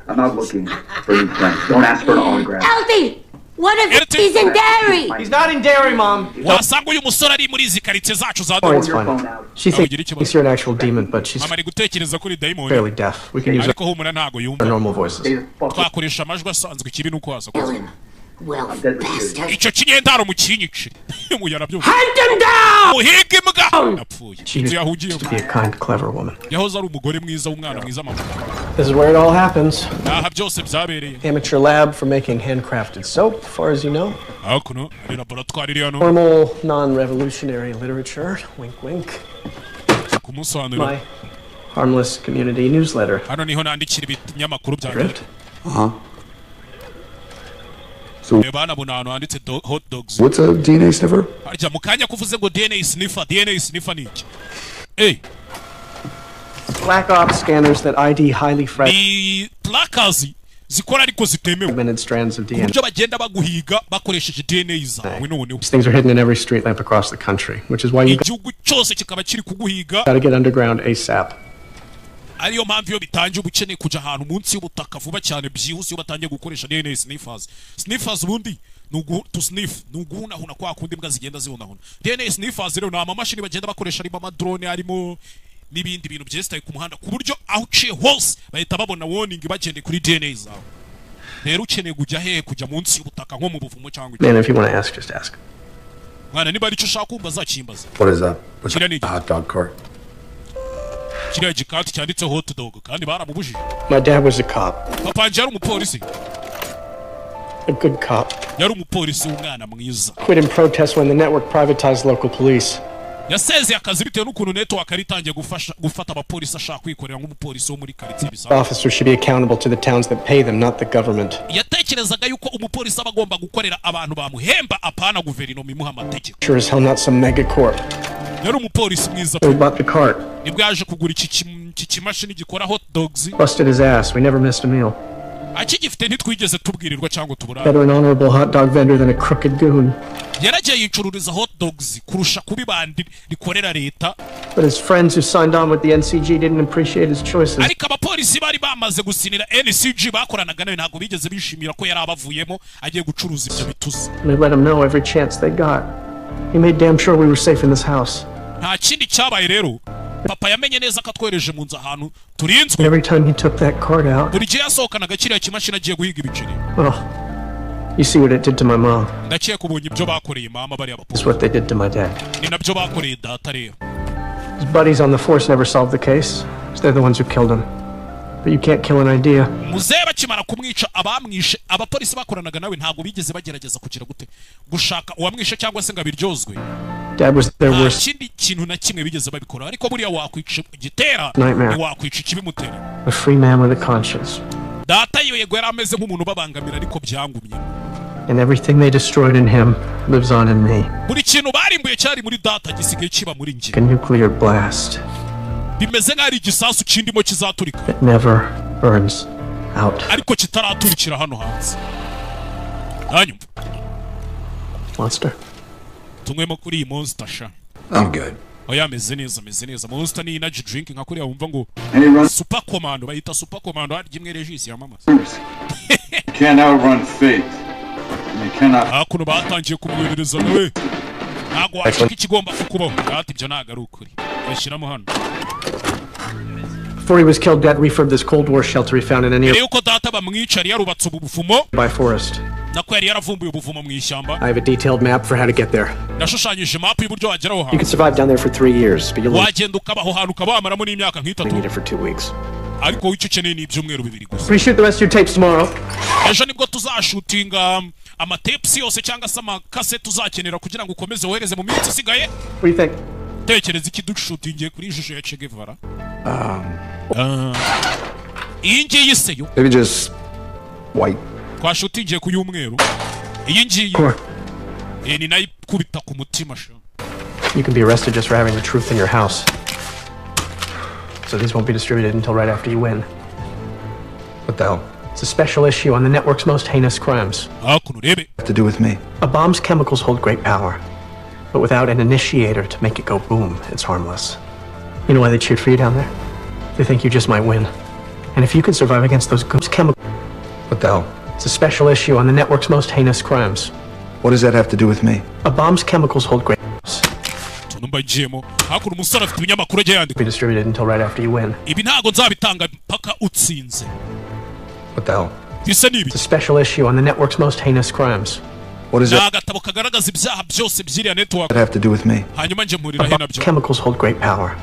I'm not looking for new friends. Don't ask for an autograph. Elsie! What if he's in dairy? He's not in dairy, Mom. Wasanga uyu musore ari muri izi karitsiye zacu za Oh, it's fine. She thinks you're an actual demon, but she's fairly deaf. We can use our normal voices. Twakoresha amajwi asanzwe ikibi nuko waza kuza. Well, bastard. Icyo kinyendaro mukinyice. Muyara byo. Hunt him down! Uhige imbwa. Napfuye. She used to be a kind, clever woman. Yahoze ari umugore mwiza w'umwana mwiza mama. This is where it all happens. Aha byose byabereye. Amateur lab for making handcrafted soap, as far as you know. Hakuno ari laboratoire iri hano. Normal, non-revolutionary literature. Wink, wink. Kumusobanurira. My harmless community newsletter. Hano niho nandikira ibinyamakuru bya Drift? So, hot dogs. What's a DNA sniffer? Arya mukanya kuvuze ngo DNA sniffer niki? Hey. Black ops scanners that ID highly fragile. Ni plackers zikora ariko zitemewe Minute strands of DNA. Kuburyo bagenda baguhiga bakoresheje DNA zawe noneho. These things are hidden in every street lamp across the country, which is why you igihugu cyose kikaba kiri kuguhiga. Gotta get underground ASAP. Ariyo mpamvu iyo bitangiye ubukeneye kuja ahantu munsi y'ubutaka vuba cyane byihuse iyo batangiye gukoresha DNA sniffers. Sniffers bundi to sniff nuguhunahuna kwa kundi mbwa zigenda zihunahuna. DNA sniffers rero ni amamashini bagenda bakoresha arimo amadrone arimo n'ibindi bintu byesitaye ku muhanda ku buryo aho uciye hose bahita babona warning bagendeye kuri DNA zawe. Rero ukeneye kujya hehe kujya munsi y'ubutaka nko mu buvumo cyangwa Man, if you want to ask, just ask. Mwana niba ari cyo ushaka kumva zakimbaza. What is that? What's a hot dog cart? Kiriya gikati cyanditseho hot dog kandi baramubujije. My dad was a cop. Papa yari umupolisi. A good cop. Yari umupolisi w'umwana mwiza. Quit in protest when the network privatized local police. Yasezeye akazi bitewe n'ukuntu network aritangiye gufata abapolisi ashaka kwikorera nk'umupolisi wo muri quartier bisanzwe. Officers should be accountable to the towns that pay them, not the government. Yatekerezaga yuko umupolisi aba agomba gukorera abantu bamuhemba apana guverinoma imuha amategeko. Sure as hell not some megacorp. Yari umupolisi mwiza. We bought the cart. Nibwo yaje kugura iki kimashini gikora hot dogs. Busted his ass. We never missed a meal. Akigifite ntitwigeze tubwirirwa cyangwa tubura. Better an honorable hot dog vendor than a crooked goon. Yaragiye yicururiza hot dogs kurusha kubi bandi rikorera leta. But his friends who signed on with the NCG didn't appreciate his choices. Ariko abapolisi bari bamaze gusinira NCG bakoranaga nawe ntago bigeze bishimira ko yari abavuyemo agiye gucuruza ibyo bituzi. They let him know every chance they got. He made damn sure we were safe in this house. Nta kindi cyabaye rero. Papa yamenye neza ko atwereje mu nzu ahantu turinzwe. Every time he took that card out. Buri gihe yasohokanaga kiriya kimashini agiye guhiga ibiceri. Oh. You see what it did to my mom. Ndakiye kubonye ibyo bakoreye mama bari abapolisi. That's what they did to my dad. Ni nabyo bakoreye data rero. His buddies on the force never solved the case. They're the ones who killed him. But you can't kill an idea. Muzehe bakimara kumwica abamwishe abapolisi bakoranaga nawe ntago bigeze bagerageza kugira gute gushaka uwamwishe cyangwa se ngabiryozwe. Dad was their worst. Kindi kintu na kimwe bigeze babikora ariko buriya wakwica igitera ni wakwica ikibimutera. A free man with a conscience. Data yego yari ameze nk'umuntu babangamira ariko byangumye. And everything they destroyed in him lives on in me. Buri kintu barimbuye cyari muri data gisigaye kiba muri nje. A nuclear blast. Bimeze nk'ari igisasu kindimo kizaturika. It never burns out. Ariko kitaraturikira hano hanze. Hanyuma. Monster. Tumwemo kuri iyi monster sha. I'm good. Oya meze neza. Monster ni energy drink nka kuriya wumva ngo Super Commando bayita Super Commando hari imwe regisi ya mama. Can't outrun fate. You cannot. Akuno batangiye kumwohereza nawe. Ntago washika ikigomba kukubaho. Ati ibyo ntago ari ukuri. Yashiramo hano. Before he was killed, Dad refurbed this Cold War shelter he found in a nearby forest. I have a detailed map for how to get there. You can survive down there for 3 years, but you'll need it for 2 weeks. Reshoot the rest of your tapes tomorrow. Amatapes yose cyangwa se amakase tuzakenera kugira ngo ukomeze wohereze mu minsi isigaye. What do you think? Tekereza iki dushutingiye kuri ishusho ya Che Guevara. Iyi ngiyi iseyo. Maybe just white. Kwa shutingiye ku y'umweru. Iyi ngiyi. Ni nayo ikubita ku mutima sha. You can be arrested just for having the truth in your house. So these won't be distributed until right after you win. What the hell? It's a special issue on the network's most heinous crimes. What to do with me? A bomb's chemicals hold great power. But without an initiator to make it go boom, it's harmless. You know why they cheered for you down there? They think you just might win. And if you can survive against those chemicals... What the hell? It's a special issue on the network's most heinous crimes. What does that have to do with me? A bomb's chemicals hold great... Be distributed until right after you win. What the hell? It's a special issue on the network's most heinous crimes. What does that have to do with me? Chemicals hold great power.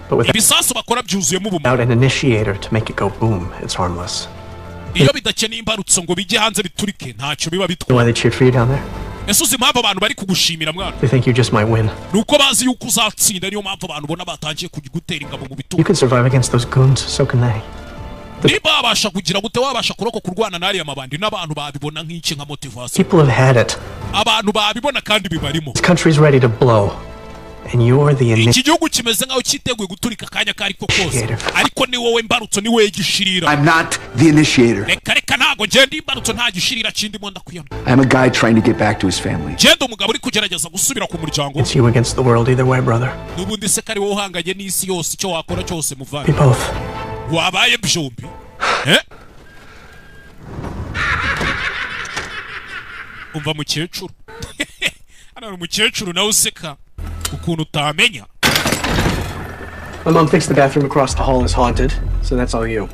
But without an initiator to make it go boom, it's harmless. You know why they cheered for you down there? They think you just might win. You can survive against those goons, so can they. People have had it. This country's ready to blow. And you're the initiator. I'm not the initiator. I'm a guy trying to get back to his family. It's you against the world either way, brother. We both. Umva mukecuru. Hano mukecuru nawe useka ukuntu utamenya. My mom thinks the bathroom across the hall is haunted, so that's all you.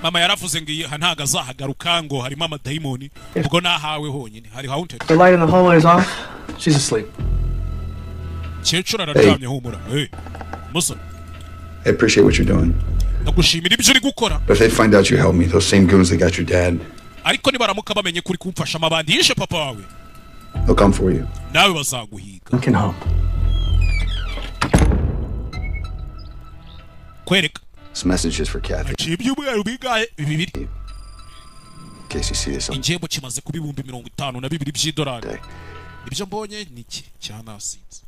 Mama yaravuze ngo ntaga azahagaruka ngo harimo amadayimoni ubwo nahawe honyine hari haunted. The light in the hallway is off. She's asleep. Mukecuru araryamye humura. Musore. I appreciate what you're doing. Ndagushimira ibyo uri gukora. But if they find out you helped me, those same goons that got your dad. Ariko nibaramuka bamenye kuri kumfasha amabandi yishe papa wawe. They'll come for you. Nawe bazaguhiga. You can hope. Kwereka. This message is for Kathy. Ibyumweru bigaye bibiri. In case you see this. Injembo kimaze kuba 52,000 by'idolari. Ibyo mbonye niki cyanasinze.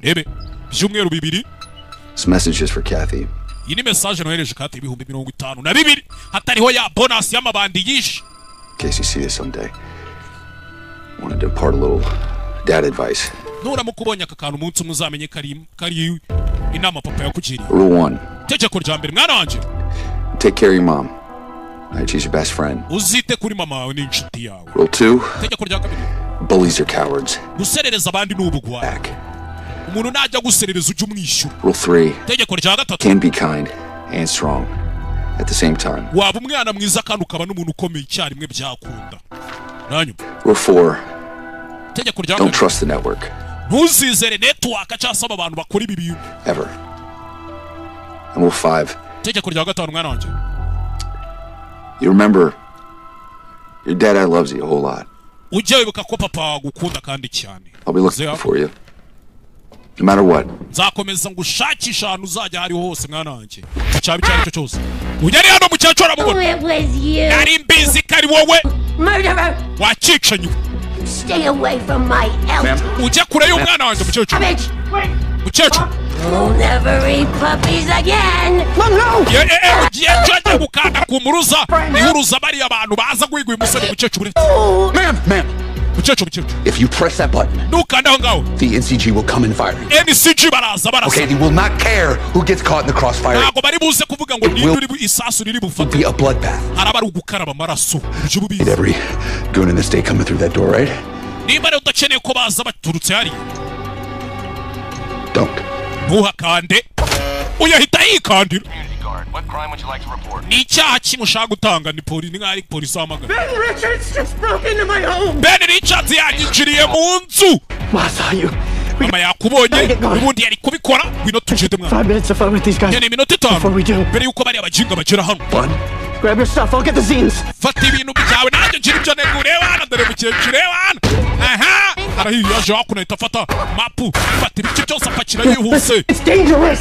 Rebe, byumweru bibiri. This message is for Kathy. Iyi ni message nohereje Kathy 52,000 hatariho ya bonus y'amabandi yishe. In case you see this someday. I wanted to impart a little dad advice. Nura mukubonye aka kantu umunsi muzamenye kari inama papa yakugiriye. Rule 1. Tegeko rya mbere mwana wanje. Take care of your mom. She's your best friend. Uzite kuri mama wawe n'inshuti yawe. Rule 2. Tegeko rya kabiri. Bullies are cowards. Guserereza abandi n'ubugwa. Umuntu najya guserereza ujye umwishyura. Rule 3. Tegeko rya gatatu. Can be kind and strong at the same time. Waba umwana mwiza kandi ukaba n'umuntu ukomeye icyarimwe byakunda. Rule 4. Tegeko rya Don't trust the network. Ntuzizere network cyasaba abantu bakora ibi bintu. Ever. And rule 5. Tegeko rya gatanu mwana wanje. You remember, your dad loves you a whole lot. Ujye wibuka ko papa agukunda kandi cyane. I'll be looking for you. No matter what. Nzakomeza ngushakisha ahantu uzajya hari hose mwana wanje. Cyabi cyari cyo cyose. Ujyari hano mukecuru aramubona. Nari mbizi kari wowe. Murderer. Wacicanye. Stay away from my elf. Ujya kure y'umwana wanje mukecuru. Mukecuru. You'll never eat puppies again. Mom, no. Ugiye cyo gukanda ku muruza. Ihuruza bari abantu baza guhigwa umusore mukecuru. Ma'am. If you press that button, the NCG will come and fire you. NCG baraza. Okay, they will not care who gets caught in the crossfire. It will be a bloodbath. Every goon in the state coming through that door, right? Don't. What crime would you like to report? Ni icyaha kimushaka gutanga ni polisi wamagana. Ben Richards just broke into my home. Ben Richards yanyinjiriye mu nzu. Mama yakubonye ubundi yari kubikora ngwino tujede mwana. 5 minutes to fight with these guys. Yene minota 5 mbere yuko bari abajinga bagera hano. Grab your stuff, I'll get the zines. Fata ibintu byawe nanjye njiri byo negure wana dore mukecure wana. Aha. Arahiye yaje wakunahita fata mapu. Fata ibice byose apakira yihuse. It's dangerous.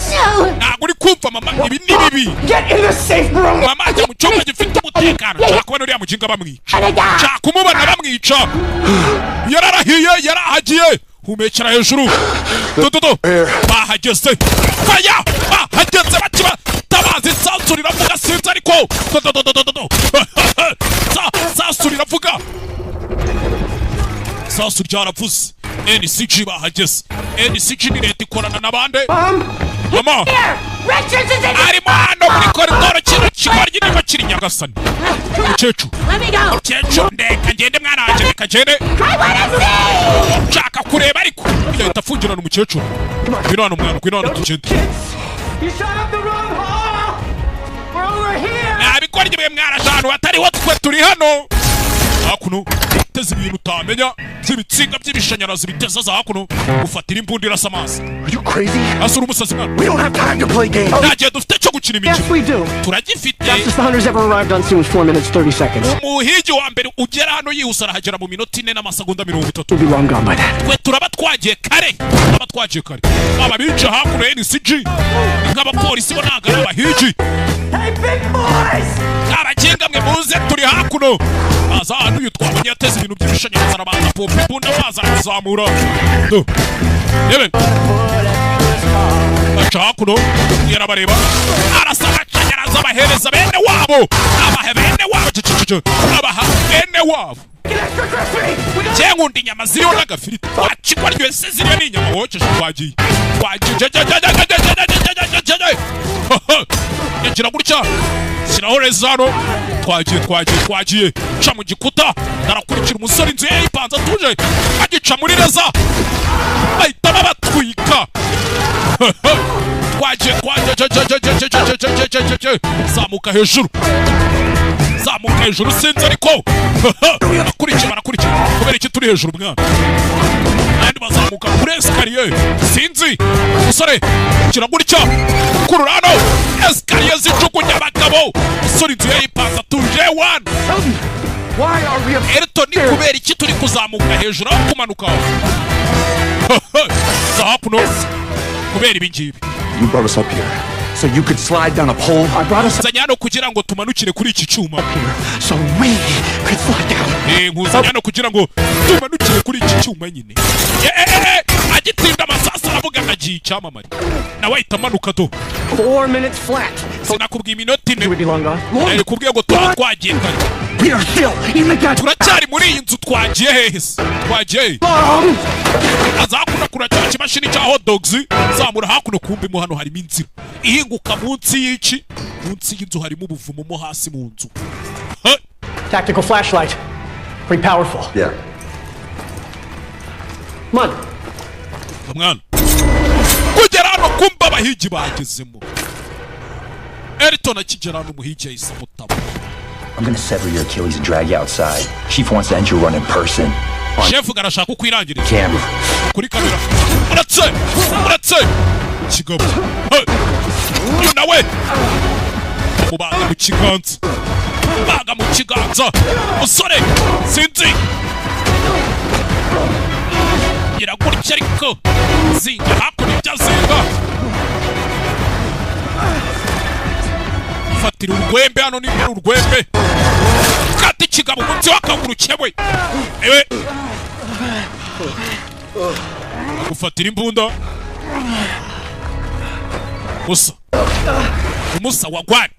Ntabwo uri kumva mama ibi ni bibi. Get in the safe room. Mama ajya mu cyumba gifite umutekano. Nshaka kubona uriya mujinga bamwica. Nshaka kumubona bamwica. Yararahiye yarahagiye. Humekera hejuru. Dododo. Bahageze. Faya. Bahageze bakiba. Tabazi sansurira vuga sinzi ariko. Dododo. Sansurira vuga. Sansuri ryaravuze. NCG bahageze. NCG ni leta ikorana n'abande. Mama. Richards is in arimo hano muri koridoro kino kibaryi niba kiri Nyagasani. Mukecuru. Mukecuru ndeka ngende mwana wanjye reka ngende. Nshaka kureba ariko yahita afungirana umukecuru. Ngwino hano mwana ngwino hano tugende. You shot up the wrong hall. We're over here. Nabikora igihe mwana ahantu hatariho twe turi hano. Hakuno biteze ibintu utamenya by'ibitsinga by'ibishanyarazi biteza za hakuno ufatira imbunda irasa amazi. Are you crazy? Asura umusazi mwana. We don't have time to play games. Ntagiye dufite cyo gukina imikino. Yes we do. Turagifite. Fastest the hunters ever arrived on scene was 4 minutes 30 seconds. Umuhigi wa mbere ugera hano yihuse arahagera mu minota 4 n'amasegonda 30. We'll be long gone by that. Twe turaba twagiye kare. Aba bica hakuno NCG. Nk'abapolisi bo ntago ari abahigi. Hey big boys. Abagenga mwe muze turi hakuno. Aza hano yitwabonye ateze ibintu by'ibishanyarazi arabanza pompa imbunda baza kuzamura. Yewe aca hakuno yarabareba arasaba cyanyaraza abahereza bene wabo abahe bene wabo abaha bene wabo cyengundi inyama ziriho n'agafiriti wacikwa ryose ziriho n'inyama woceje twagiye yagira gutya shyiraho reza hano twagiye ca mu gikuta narakurikira umusore inzu ye yipanze atuje agica muri reza bahita babatwika twagiye zamuka hejuru sinzi ariko barakurikiye kubera iki turi hejuru mwana kandi bazamuka kuri esikariye sinzi umusore kira gutya kurura hano esikariye zijugunya abagabo umusore inzu ye yipanze atuje Elton ni kubera iki turi kuzamuka hejuru aho kumanuka za hakuno kubera ibi ngibi. You brought us up here so you could slide down a pole. I brought us Zanyano kugira ngo tumanukire kuri iki cyuma. So we could slide down. Nkuzanyano kugira ngo tumanukire kuri iki cyuma nyine. Agitinda amasasa aravuga ngagiye cyamamare. Nawe ahita amanuka do. 4 minutes flat. Sinakubwiye iminota ine. Nari kubwiye ngo twagiye kare. We are still in the gut. Turacyari muri iyi nzu twagiye hehe se? Twagiye. Azakuna kuracyari kimashini cya hot dogs. Zamura hakuno kumbi mo hano harimo inzira. Ihinguka munsi y'iki? Munsi y'inzu harimo ubuvumo mo hasi mu nzu. Tactical flashlight. Pretty powerful. Yeah. Come on. Mwana. Kugera hano kumba abahigi bagezemo. Elton akigera hano umuhigi yahise mutaba. I'm gonna sever your Achilles and drag you outside. Chief wants to end your run in person. Chef garashaka kwirangiriza. Camera. Kuri kamera. Uratse. Kigabo. Uyu nawe. Mubaga mu kiganza. Musore. Sinzi. Iragurikira ariko. Zinga hakuno ibyazinga. Fatira urwembe hano ni urwembe. Kati kigabo munsi wakaguru cyewe. Ewe. Gufatira imbunda. Umusa wagwani.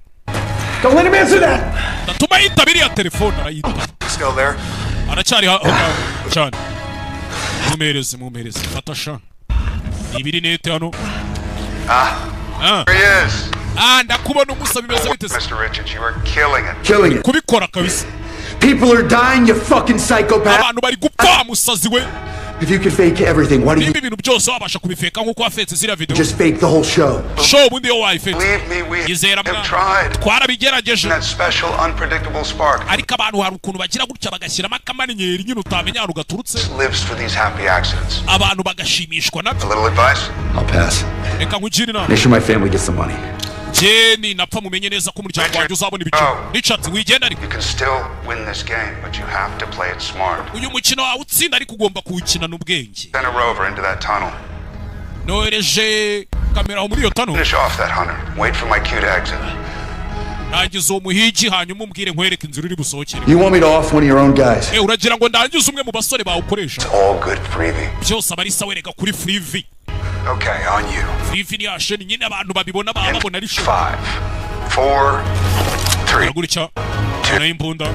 Don't let him answer that. Datuma yitabiri ya telefone arayita. Still there? Aracyari cyane. Mumereze. Fatasha. Ibiri nete hano. There he is. Ndakubona umusa bimeze bite se? Mr. Richards, you are killing it. Killing it. Kubikora kabisa. People are dying, you fucking psychopath. Abantu bari gupfa musazi we. If you could fake everything, why do you ibintu byose wabasha kubifeka nkuko wafetse zira video? Just fake the whole show. Show bundi yo wifete. Believe me, we Yizera have tried. Twarabigerageje. That special unpredictable spark. Ariko abantu hari ukuntu bagira gutya bagashyiramo akamaninyeri nyine utamenya ahantu gaturutse. Lives for these happy accidents. Abantu bagashimishwa nabyo. A little advice? I'll pass. Reka nkugire inama. Make sure my family gets some money. Jeni napfa mumenye neza ko umuryango wanjye uzabona ibiciro. Richard wigenda ariko. You can still win this game, but you have to play it smart. Uyu mukino wawe utsinda ariko ugomba kuwukinana ubwenge. Send a rover into that tunnel. Nohereje kamera muri iyo tunnel. Finish off that hunter. Wait for my cue to exit. Nangize umuhigi hanyuma umbwire nkwereke inzira uri busohokere. You want me to off one of your own guys? Uragira ngo ndangize umwe mu basore bawukoresha. It's all good Freebie. Byose abari sawereka kuri Freebie. Okay, on you. Freebie ni asheni nyine abantu babibona babona ari show. 5 4 3 Gutya. Na imbunda.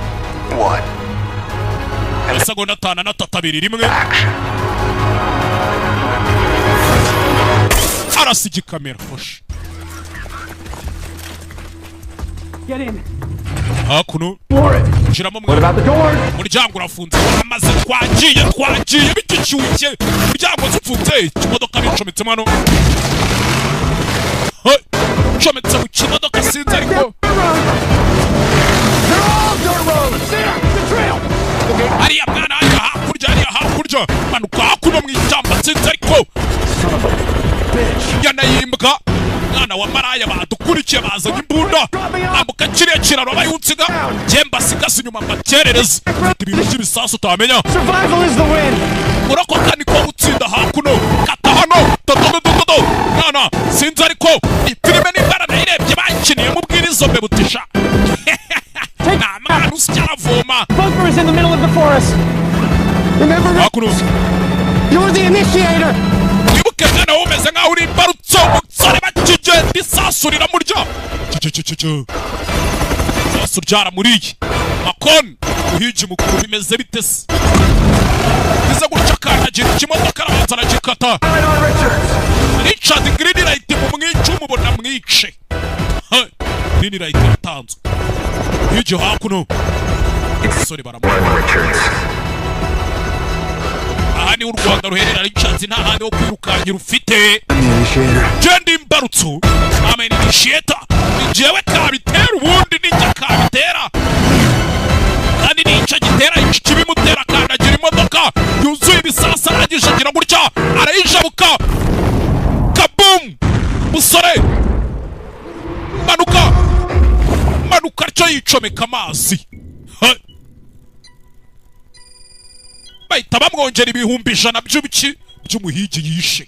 1. Segonda 5 na 3 rimwe. Arasigi kamera hosh. Get in. Hakuno. Shiramo What about the door? Muryango urafunze. Amaze twagiye bicyuye. Muryango ufunze. Kimodoka bicometse hano. Chometse mu kimodoka sinze ariko. Ariya mwana hakurya. Manuka hakuno mu ishyamba sinze ariko. Yanayimbwa. Mwana wa maraya badukurikiye bazanye imbunda. Ambuka kiriya kiraro bayunsiga. Jemba sigase inyuma mbakerereza. Ibintu by'ibisasu utamenya. Survival is the win. Urako kandi ko utsinda hakuno. Kata hano. Dododododo. Nana sinze ariko. Filime n'imbara nayirebye bankiniye mubwira izo bebutisha. Mwana usicyavoma. Bunker is in the middle of the forest. Remember, hakuno. You're the initiator. wibuke mwana umeze nkaho uri imbarutso umusore bakigenda isasu riramurya isasu ryaramuriye makon uhigi mukuru bimeze bite se bize guca akandagira ikimodoka arabanza aragikata Richard green light mu mwica umubona mwice green light yatanzwe higi hakuno umusore baramubona aha ni u Rwanda ruherera Richard nta handi ho kwirukankira ufite genda imbarutso amen initiator njyewe kabitera ubundi ninjye kabitera kandi nicyo gitera iki kibimutera akandagira imodoka yuzuye ibisasa arangije agira gutya arayijabuka kabum musore manuka atyo yicomeka amazi bahita bamwongera ibihumbi 100 by'umuhigi yishe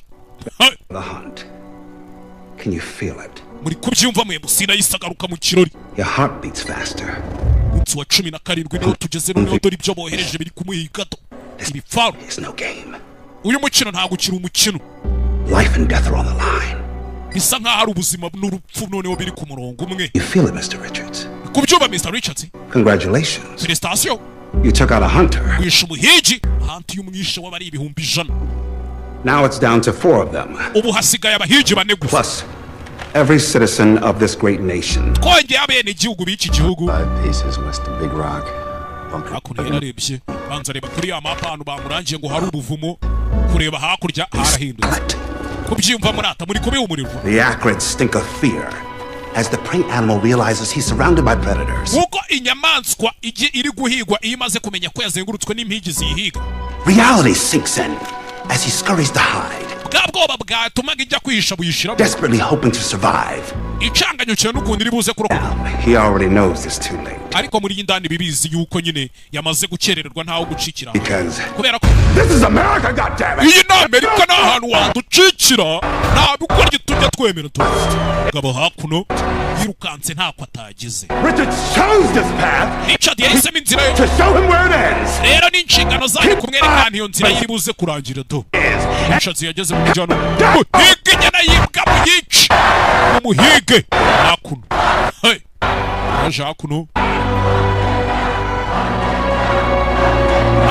Can you feel it? muri kubyumva mwe musina yisagaruka mu kirori Your heart beats faster. Munsi wa 17 niho tugeze noneho dore ibyo bohereje biri kumuhigato ibifaru uyu mukino ntabwo ukiri umukino Life and death are on the line. bisa nkaho ari ubuzima n'urupfu noneho biri ku murongo umwe You feel it, Mr. Richards? kubyumva Mr. Richards Congratulations. Felicitation You took out a hunter. wishe umuhigi hantu y'umwishe w'abari ibihumbi 100 Now it's down to 4 of them. ubu hasigaye abahigi bane gusa Plus every citizen of this great nation. twongeye abene igihugu b'iki gihugu 5 pieces west of Big Rock. hakuno yararebye banza reba kuri ya mapa ahantu bamurangiye ngo hari ubuvumo kureba hakurya harahindutse kubyumva murata muri kubihumurirwa The acrid stink of fear as the prey animal realizes he's surrounded by predators. uko inyamaswa iri guhigwa iyo imaze kumenya ko yazengurutswe n'impigi ziyihiga Reality sinks in as he scurries to hide. bwa bwoba bwatumaga ijya kwihisha buyishiramo Desperately hoping to survive. icanganyukiye n'ukundi iri buze kurokoka He already knows it's too late. ariko muri y'indani bibizi yuko nyine yamaze gukerererwa ntaho gucikira Because kubera ko this is America, goddammit! iyi ni Amerika nta hantu waducikira nta bikorwa tujya twemera ngabo hakuno yirukanse ntako atagize Richard chose this path Richard yahisemo inzira yo to show him where it ends. rero ni inshingano zanyu kumwerekana iyo nzira iri buze kurangira do Richard yageze mu mujyano muhige inyana yibwa muyice umuhige hakuno yaje hakuno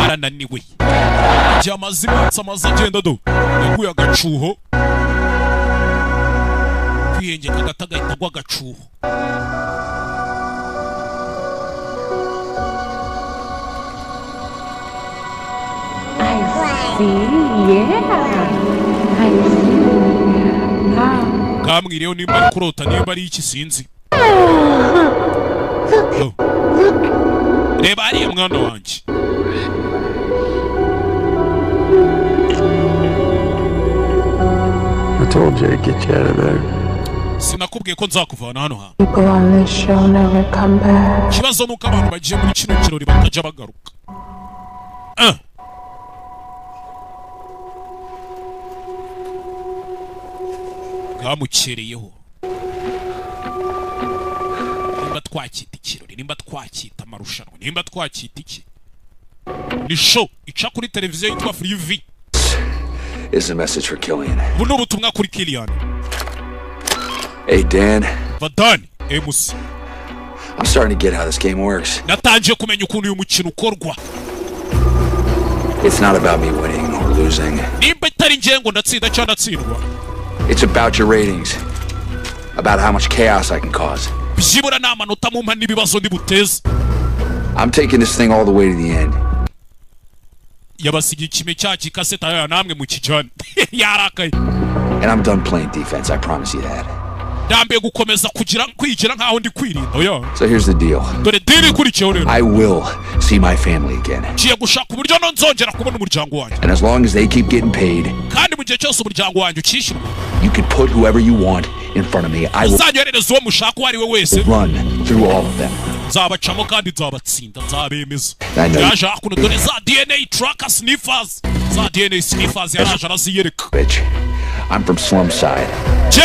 arananiwe byamaze iminsi amaze agenda do yaguye agacuho kwiyengeka agata agahita agwa agacuho kamwiriyeho nimba ari kurota nimba ari iki sinzi reba hariya mwana wanjye I told you I'd get you out of there. sinakubwiye ko nzakuvana hano hantu People on this show never come back. ikibazo nuko abantu bagiye muri kino kirori batajya bagaruka bwamukereyeho nimba twacyita ikirori nimba twacyita amarushanwa nimba twacyita iki ni show ica kuri televiziyo yitwa Free V is a message for Killian. ubu ni ubutumwa kuri Killian. Hey Dan. Vadan MC. I'm starting to get how this game works. natangiye kumenya ukuntu uyu mukino ukorwa. It's not about me winning or losing. nimba itari njye ngo ndatsinda cyangwa ndatsindwa. It's about your ratings. About how much chaos I can cause. byibura ni amanota mu mpa n'ibibazo ndibuteza. I'm taking this thing all the way to the end. yabasigiye ikime cya kikaseta ya namwe mu kijana yarakaye. And I'm done playing defense, I promise you that. ndambiye gukomeza kwigira nkaho ndi kwirinda oya. So here's the deal. dore deal ikurikiyeho rero. I will see my family again. ngiye gushaka uburyo nzongera kubona umuryango wanjye. And as long as they keep getting paid, kandi mu gihe cyose umuryango wanjye ukishyurwa, you can put whoever you want in front of me. I will uzanyohereza uwo mushaka uwo ari we wese. run through all of them. nzabacamo kandi nzabatsinda nzabemeza. I know. yaje hakuno dore za DNA tracker sniffers za DNA sniffers yaraje araziyereka. Bitch, I'm from slum side.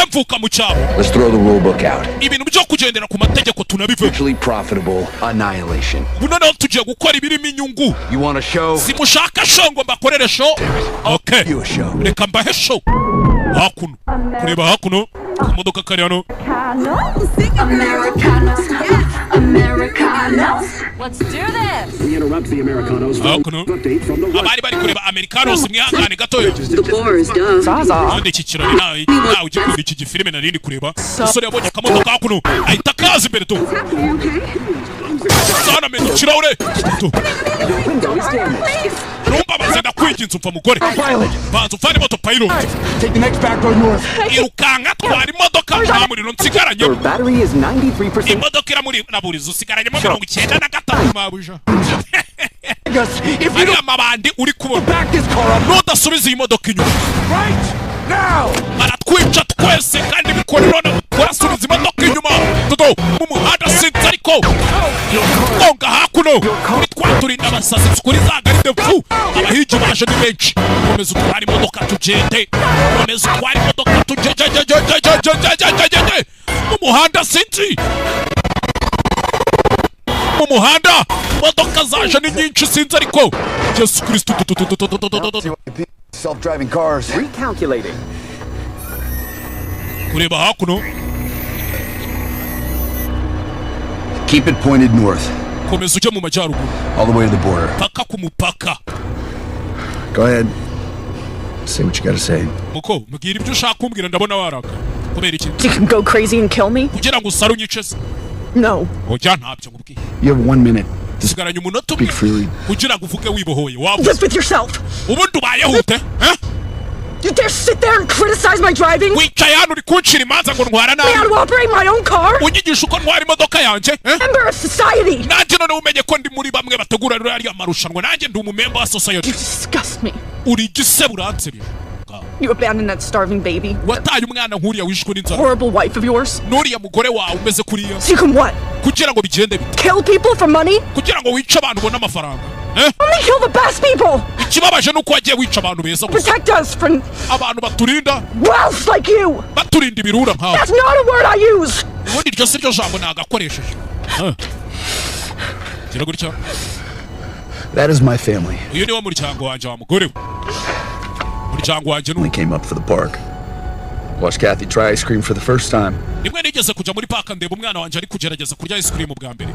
mvuka mu cyaro. Let's throw the rule book out. ibintu byo kugendera ku mategeko tunabive. Virtually profitable annihilation. noneho tugiye gukora ibirimo inyungu. You want a show? simushaka show ngo mbakorere show. Okay, reka mbahe show. hakuno kureba hakuno imodoka kari hano hakuno abari bari kureba Americanos mwihangane gatoya kandi iki kirori nawe ugikunda iki gifilime narindi kureba usore yabonye akamodoka hakuno ahita kaza imbere tu sana menya ikirahure rumba bazenda kwinginza upfa mugore banza ufane moto pilot irukanga twari imodoka nta muriro nsigaranye imodoka iramuri naburiza usigaranyemo 95 mabuja ariya mabandi uri kubona nudasubiza iyi modoka inyuma baratwica twese kandi bikorera turasubiza imodoka inyuma dodo mu muhanda sinzi ariko konga hakuno kuri twaturinda abasazi kuri za garide mfu abahigi baje ni benshi komeza utwara imodoka tugende komeza utwara imodoka tugende mu muhanda sinzi mu muhanda imodoka zaje ni nyinshi sinzi ariko Yesu Kristo self-driving cars. Recalculating. kureba hakuno Keep it pointed north. komeza ujye mu majyaruguru All the way to the border. paka ku mupaka Go ahead. Say what you gotta say. muko mbwira ibyo ushaka kumbwira ndabona waraka kubera iki You can go crazy and kill me? kugira ngo usare unyice se No. oya ntabyo nkubwiye You have 1 minute. sigaranye umunota Speak freely. kugira ngo uvuge wibohoye Live with yourself. ubundi ubayeho ute You dare sit there and criticize my driving? wicaye hano uri kuncira imanza ngo ntwara nabi. How to operate my own car? unyigisha uko ntwara imodoka yanjye Member of society. nanjye none umenye ko ndi muri bamwe bategura ruriya marushanwa nanjye ndi umumemba wa society. You disgust me. uri igisebo uransebye. You abandoned that starving baby. wataye umwana nk'uriya wishwe n'inzara. Horrible wife of yours. n'uriya mugore wawe umeze kuriya. So you can what? kugira ngo bigende bite. Kill people for money? kugira ngo wice abantu ubone amafaranga. Only kill the best people. ikibabaje nuko wagiye wica abantu beza gusa. Protect us from abantu baturinda. Wealth like you. baturinda ibirura nkawe. That's not a word I use. ubundi iryo si ryo jambo nagakoresheje. gira gutya. That is my family. uyu ni wo muryango wanjye wa mugore we. muryango wanjye We came up for the park. Watched Kathy try ice cream for the first time. rimwe nigeze kujya muri park ndeba umwana wanjye ari kugerageza kurya ice cream bwa mbere.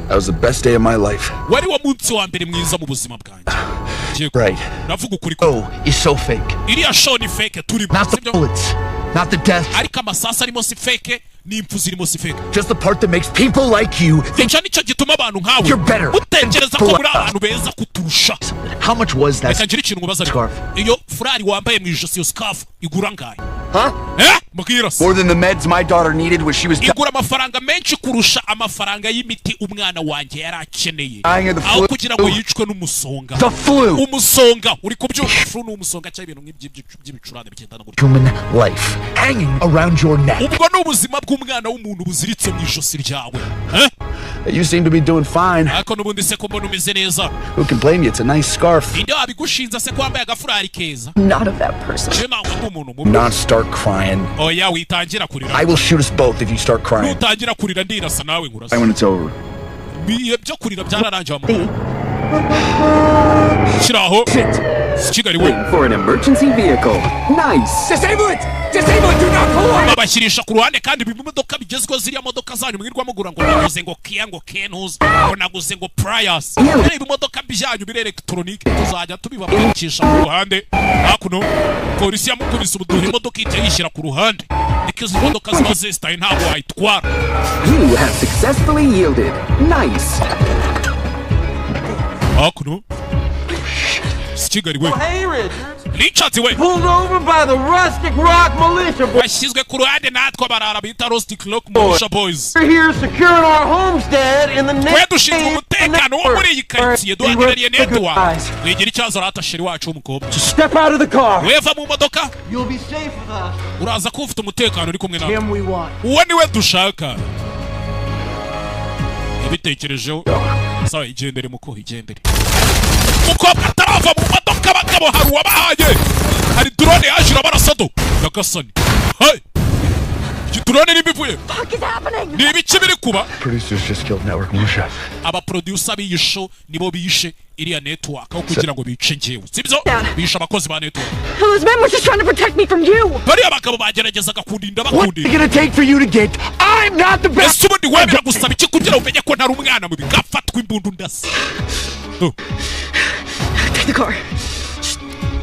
That was the best day of my life. wari wo munsi wa mbere mwiza mu buzima bwanjye. Right. navuga ukuri Oh, it's so fake. iriya show ni fake turi Not the bullets, not the death. ariko amasasa arimo si fake n'impfu zirimo si fake. Just the part that makes people like you think icyo nicyo gituma abantu nkawe you're better. utekereza ko muri abantu beza kuturusha. How much was that reka ngira ikintu mubaza scarf? iyo furari wambaye mu ijosi iyo scarf igura ngahe? Huh? mbwira se. More than the meds my daughter needed when she was igura amafaranga menshi kurusha amafaranga y'imiti umwana wanjye yari akeneye dying of the aho flu. kugira ngo yicwe n'umusonga. The flu. umusonga uri kubyumva. flu ni umusonga cyangwa ibintu by'ibicurane bigendana gutyo. Human life hanging around your neck. ubwo ni ubuzima bw'umwana w'umuntu buziritse mu ijosi ryawe. You seem to be doing fine. ariko n'ubundi se ko mbona umeze neza. Who can blame you? It's a nice scarf. ninde wabigushinza se ko wambaye agafurari keza? Not of that person. Shema ngo umuntu mubi. Not start crying. oya witangira kurira. I will shoot us both if you start crying. nutangira kurira ndirasa nawe nkurasa. When it's over. biye byo kurira byararangiye mu shiraho Kigali we. For an emergency vehicle. Nice. Disable it. Disable it. Do not pull on. babashyirisha ku ruhande kandi bimodoka bigezweho ziriya modoka zanyu mwirwa mugura ngo naguze ngo Kia ngo Kenus ngo naguze ngo Prius. ibimodoka byanyu bire electronique tuzajya tubibabikisha ku ruhande. hakuno polisi yamukubise ubuduha imodoka ite yishyira ku ruhande. ikizi imodoka ziba zesitaye ntabwo wayitwara. You have successfully yielded. Nice. hakuno Kigali we. Richard we. Pulled over by the Rustic Rock Militia Boys. bashyizwe ku ruhande natwe barara bita Rustic Rock Militia Boys. We're here securing our homestead in the twe name dushinzwe umutekano wo muri iyi karitsiye duhagarariye network. wigira icyazo rata sheri wacu w'umukobwa. Step out of the car. weva mu modoka. You'll be safe with us. uraza ko ufite umutekano uri kumwe nawe. Him we want. uwo niwe dushaka. ibitekerejeho. sawa igendere muko igendere. umukobwa atarava mu modoka abagabo hari uwabahaye. hari drone yaje irabarasado. gagasani. hey turone nibivuye Fuck is happening? ni ibiki biri kuba Producers just killed network militia. aba producer b'iyi show nibo bishe iriya network aho kugira ngo bice njyewe sibyo bishe abakozi ba network. Those men were just trying to protect me from you. bariya bagabo bageragezaga kundinda bakundinda. What's it gonna take for you to get? I'm not the best. ese ubundi wemera gusaba iki kugira umenye ko ntari umwana mubi gafatwa imbundu ndasi. Take the car.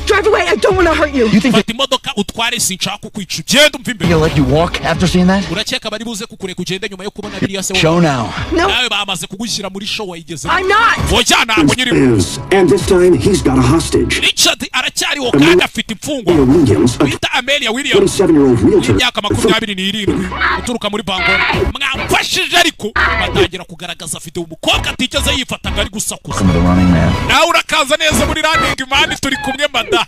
Drive away. I don't want to hurt you. You think fata imodoka utware sinshaka kukwica ugenda umva imbere. you'll let you walk after seeing that? urakeka bari buze kukureka ugende nyuma yo kubona biriya se Show now. nawe bamaze kugushyira muri show wayigeze. I'm not. oya ntabwo nyirimo. And this time he's got a hostage. Richard aracyariho kandi afite imfungwa. Wita Amelia Williams 27-year-old realtor. imyaka 27 uturuka muri Bangor. mwamfashije ariko batangira kugaragaza afite umukobwa atigeze yifataga ari gusakuza. nawe urakaza neza muri running man turi kumwe mada.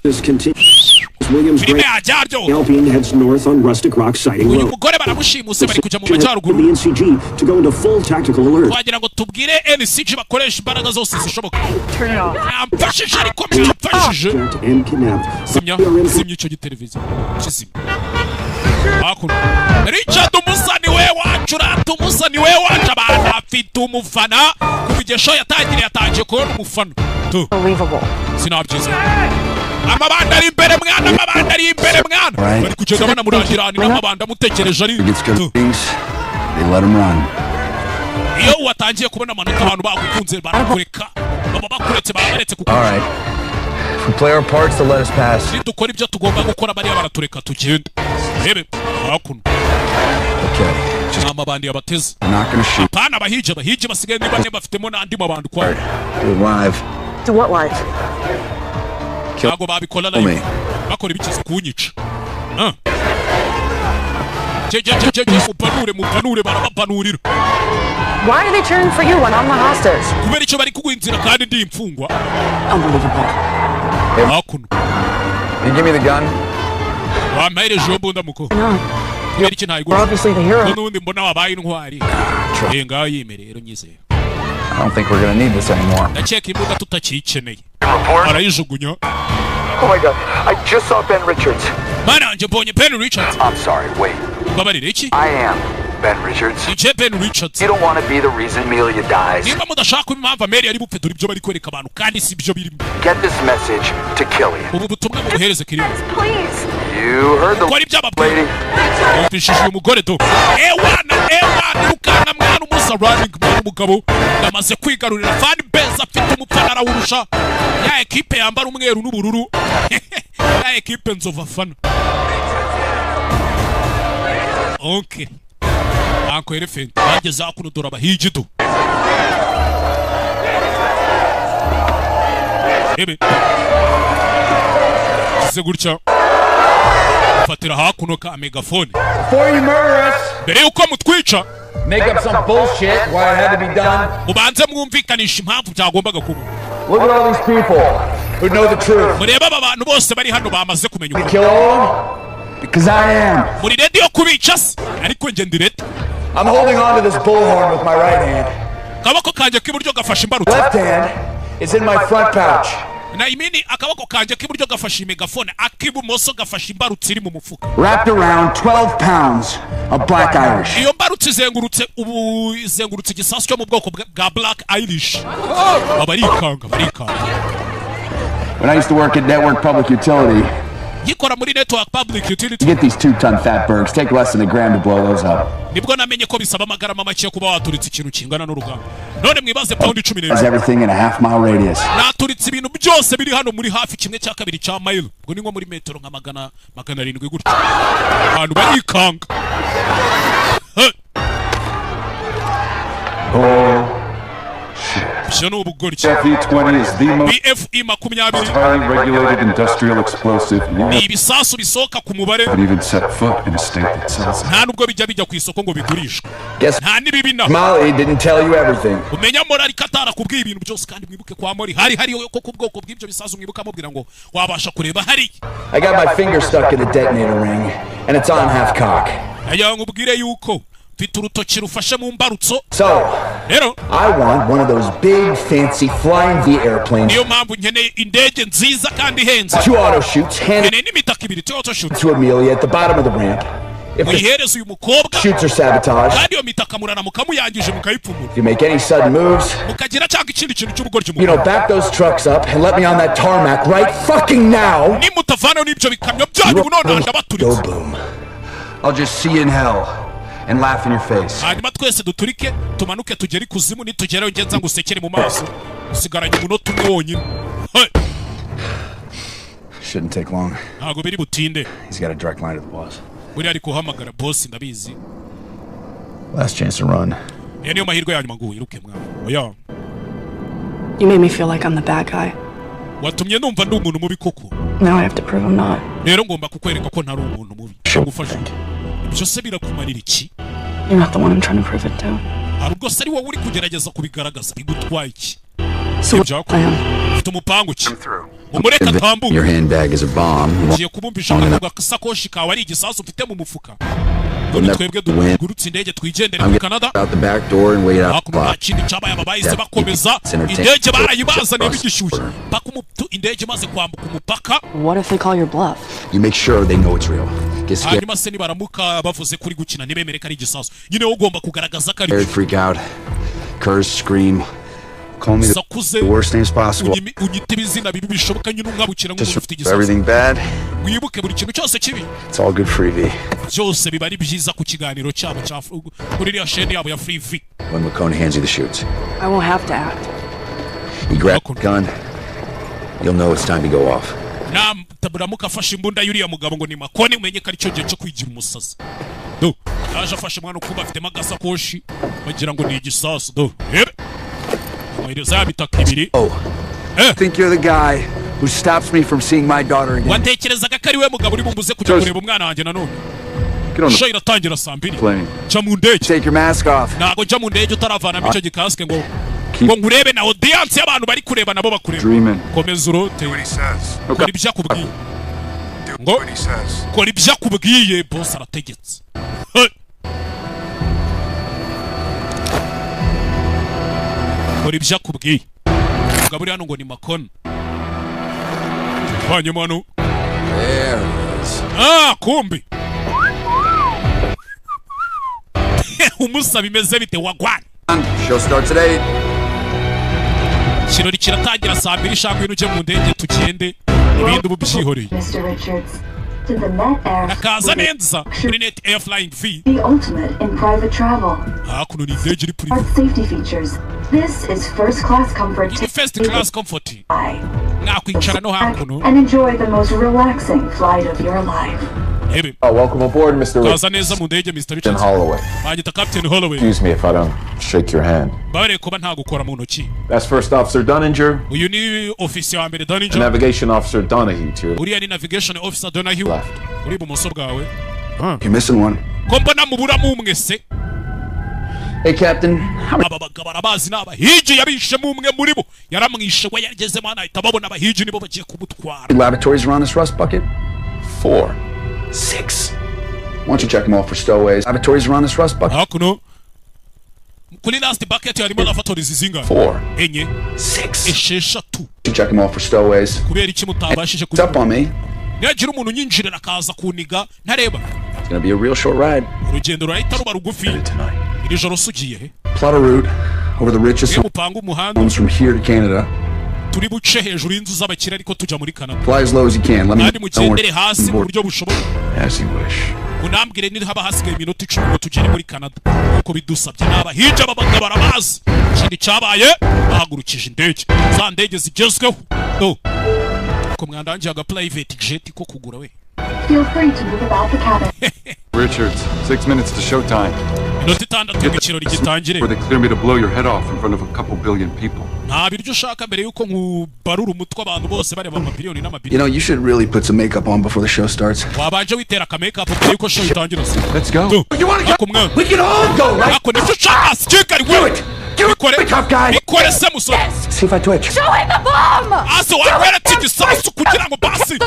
This continues. Williams Helping heads north on Rustic Rock sighting road. umugore baramushimuse bari kujya mu majyaruguru. The NCG to go into full tactical alert. wagira ngo tubwire NCG bakoresha imbaraga zose zishoboka. Turn it off. mwamfashije ariko mwamfashije. And kidnapped. simya icyo giteleviziyo kizima. hakuno Richard umusani we wacu rata umusani we wacu abantu afite umufana kubigesho yatangiye kubona umufana. Unbelievable. sinabyize amabanda ari imbere mwana bari kugenda banamurangirana n'amabanda amutekereje ari. They let him run. iyo watangiye kubona amanota abantu bagukunze barakureka baba bakuretse babaretse kuko. All right. If we play our parts, they'll let us pass. dukora ibyo tugomba gukora bariya baratureka tugende. rebe hakuno Okay. amabandi yabateze. I'm not gonna shoot. apana abahije basigaye niba ne bafitemo n'andi mabandi kwa. Do live. To what life? ntabwo babikora live bakora ibikiza kunyica. mupanure barabapanurira. Why are they cheering for you when I'm the hostage? kubera icyo bari kuguhinzira kandi ndi imfungwa. Unbelievable. hakuno You give me the gun. wampahereje iyo mbunda muko. kubera iki ntayigura. We're obviously the hero. n'ubundi mbona wabaye intwari. ngaho yimere rero nyizeye. I don't think we're gonna need this anymore. ndakeka imbunda tutakiyikeneye. arayijugunya. Oh my God, I just saw Ben Richards. Mananje mbonye Ben Richards. I'm sorry, wait. babarire iki? I am Ben Richards. Ije Ben Richards. You don't want to be the reason Amelia dies. niba mudashaka impamvu Amelia ari bupfe dore ibyo bari kwereka abantu kandi si byo birimo. Get this message to Killian. ubu butumwa mubuhereze Killian. Please. You heard the lady. Yumvishije umugore do. ewana rukana mwana umusa running mwana umugabo yamaze kwigarurira fan base afite umupfana arawurusha. ya ekipe yambara umweru n'ubururu. ya ekipe nzova fana. Okay. Uncle Elephant bageze hakuno dore abahigi do. ebe kize gutya fatira hakuno ka megafone. Before you murder us, mbere yuko mutwica, make up some bullshit why it had to be done. mubanze mwumvikanisha impamvu byagombaga kuba. Look at all these people who know the truth. mureba aba bantu bose bari hano bamaze kumenya ukuri. Kill all of them? Because I am. muri ready yo kubica se ariko nge ndi ready. I'm holding on to this bullhorn with my right hand. kabako kanje k'iburyo gafashe imbarutso. Left hand is in my front pouch. na imini akabako kanje k'iburyo gafashe megafone, ak'ibumoso gafashe imbarutso iri mu mufuka. Wrapped around 12 pounds of Black Irish. iyo mbarutso izengurutse igisasu cyo mu bwoko bwa Black Irish. barikanga. When I used to work at Network Public Utility, yikora muri Network Public Utility. To get these 2-ton fatbergs, take less than a gram to blow those up. nibwo namenye ko bisaba amagarama make kuba waturitse ikintu kingana n'urugamba. none mwibaze pound 10. That's everything in a half-mile radius. naturitse ibintu byose biri hano muri hafi kimwe cya kabiri cya mile. ubwo ni nko muri metero nka 700 gutyo. abantu barikanga. BFE-20 is the most highly regulated industrial explosive. ni ibisasu bisohoka ku mubare. But even set foot in a state that sells it. nta nubwo bijya ku isoko ngo bigurishwe. nta nibibi na Molly didn't tell you everything. umenya Mori katara kubwiye ibintu byose kandi mwibuke kwa Mori hari ko ku bwoko bw'ibyo bisasu mwibuka amubwira ngo wabasha kureba hari. I got my finger stuck in the detonator ring and it's on half cock. aya ngubwire yuko mfite urutoki rufashe mu mbarutso. So, I want one of those big fancy flying V airplanes. niyo mpamvu nkeneye indege nziza kandi ihenze. 2 auto shoots handed n'imitaka ibiri 2 auto shoots to Amelia at the bottom of the ramp. muyihereze uyu mukobwa shoots are sabotaged. kandi iyo mitakamurana mukamuyangije mukayipfumura. If you make any sudden moves, mukagira cyangwa ikindi kintu cy'ubugoryi you know, back those trucks up and let me on that tarmac right fucking now. Nimutavanaho n'ibyo bikamyo byanyu bunona ndabaturitse. Go boom. I'll just see you in hell and laugh in your face. Hanyuma twese duturike tumanuke tugere ikuzimu nitugerayo ngenza ngo usekere mu maso usigaranye umunota umwe wonyine. Shouldn't take long. Ntago biri butinde. He's got a direct line to the boss. Buri ari kuhamagara boss ndabizi. Last chance to run. Niyo mahirwe yanyu ngo wiruke mwana. Oya. You made me feel like I'm the bad guy. Watumye numva ndi umuntu mubi koko. Now I have to prove I'm not. Rero ngomba kukwereka ko ntari umuntu mubi. Ngufasha. Ibyo se birakumarira iki? You're not the one I'm trying to prove it to. Arubwo sari wowe uri kugerageza kubigaragaza bigutwaye iki? So what plan? Ufite umupango ki? Umureka tambuka. Your handbag is a bomb. Ugiye kubumbisha akavuga kasakoshi kawe ari igisasu ufite mu mufuka. None twebwe dugurutse indege twigendere mu Canada. Out the back door and wait out the clock. Kindi cyabaye ababayise bakomeza indege barayibazaniye bigishyushye. Paka indege maze kwambuka umupaka. What if they call your bluff? You make sure they know it's real. Hanyuma se nibaramuka bavuze kuri gukina ntibemere ko ari igisasu. Nyine ugomba kugaragaza ko ari freak out. Curse, scream. Call me the worst names possible. Just everything bad. It's all good for EV. When McCone hands you the shoots, I won't have to act. You grab the gun, you'll know it's time to go off. Taburamuka afashe imbunda yuriya mugabo ngo ni Makone umenye ko ari cyo gihe cyo kwigira umusazi. Do yaje afashe mwana ukuba afite magasakoshi bagira ngo ni igisasu do. Oh, I think you're the guy who stops me from seeing my daughter again. Watekerezaga ko ari we mugabo uri bumbuze kujya kureba umwana wanjye nanone. Show iratangira saa 2. Jya mu ndege. Take your mask off. Ntago jya mu ndege utaravana icyo gikaske ngo nkurebe na audience y'abantu bari kureba nabo bakureba. Komeza urote. Kora ibyo akubwiye. Ngo kora ibyo akubwiye boss arategetse. Kora ibyo akubwiye. Mugabo uri hano ngo ni Makone. Hanyuma hano. Kumbi. Umusa bimeze bite wagwana. Show starts at 8. Kirori kiratangira saa 2 shaka uje mu ndege tugende ibindi ubu byihoreye. To the Net Air Nakaza neza kuri Net Air Flying V. The ultimate in private travel. Kuno ni ndege iri private. Safety features. This is first class comfort. It's first class comfort. Nakwicara no hakuno. And enjoy the most relaxing flight of your life. Welcome aboard, Mr. Kaza neza mu ndege Mr. Richards. Holloway. Banyita Captain Holloway. Excuse me if I don't shake your hand. Bare kuba nta gukora mu ntoki. That's First Officer Dunninger. Uyu ni officer wa mbere Dunninger. Navigation Officer Donahue too. Uriya ni Navigation Officer Donahue. Uri bumoso bwawe. You're missing one. Komba namubura mu mwese. Hey Captain, aba bagabo barabazi n'abahiji yabishe mu mwe muri bo yaramwishe we yageze mana ahita babona abahiji nibo bagiye kumutwara. Laboratories around this rust bucket? 4. 6. Why don't you check them all for stowaways? Laboratories around this rust bucket? Hakuno. Kuri last bucket harimo laboratories zingahe? 4. Enye. 6. Esheshatu. You check them all for stowaways. Kubera iki mutabashije kuza. Up on me. Yagira umuntu nyinjira akaza kuniga ntareba. It's going to be a real short ride. Urugendo rurahita ruba rugufi. Iri joro sugiye he? Plot a route over the richest homes from here to Canada. Turi buce hejuru y'inzu z'abakire ariko tuja muri Canada. Fly as low as you can. Let me mugendere hasi mu buryo bushoboka. As you wish. Unambwire ni haba hasigaye iminota 10 ngo tugere muri Canada. Uko bidusabye n'abahija babaga barabazi. Kindi cyabaye bahagurukije indege. Za ndege zigezweho. Do. Ko mwandanje aga private jet ko kugura we. Feel free to move about the cabin. Richards, 6 minutes to showtime. Inoti 6 y'ikirori gitangire. Where they clear me to blow your head off in front of a couple billion people. Nta biryo ushaka mbere yuko nkubarura umutwe abantu bose bareba amabiliyoni n'amabiliyoni. You know, you should really put some makeup on before the show starts. Wabanje witera ka makeup mbere yuko show itangira. Let's go. You want to go? We can all go, right? Ako nibyo ushaka sikari we. Do it, tough guy. Ikore se musore. See if I twitch. Showing the bomb. Aso wabera tigisasu kugira ngo basi.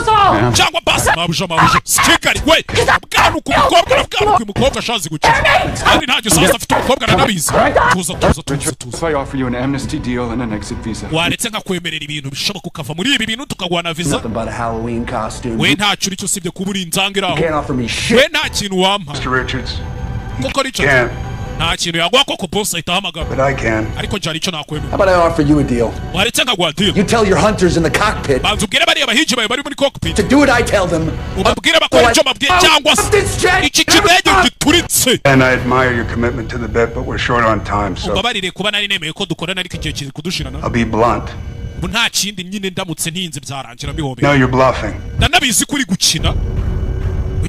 cyangwa basi mabuja sikari we bwanuka umukobwa na bwanuka umukobwa ashazi gukina kandi nta gisaza afite umukobwa aranabizi tuza I offer you an amnesty deal and an exit visa. waretse nkakwemerera ibintu bishoboka ukava muri ibi bintu tukaguha visa we ntacyo uri cyo usibye kuba uri inzangiraho we nta kintu wampa kuko Richard nta kintu yaguha koko boss ahita ahamagara ariko njyana icyo nakwemera. How about I offer you a deal? waretse nkaguha deal. You tell your hunters in the cockpit banza ubwire bariya bahigi bawe bari muri cockpit to do what I tell them. ubabwire bakora icyo babwiye cyangwa se iki kidege gituritse. And I admire your commitment to the bit, but we're short on time, so ubabarire kuba nari nemeye ko dukorana ariko igihe kiri kudushirana. I'll be blunt. nta kindi nyine ndamutse ntinze byarangira bihobeye. No, you're bluffing. ndanabizi kuri gukina.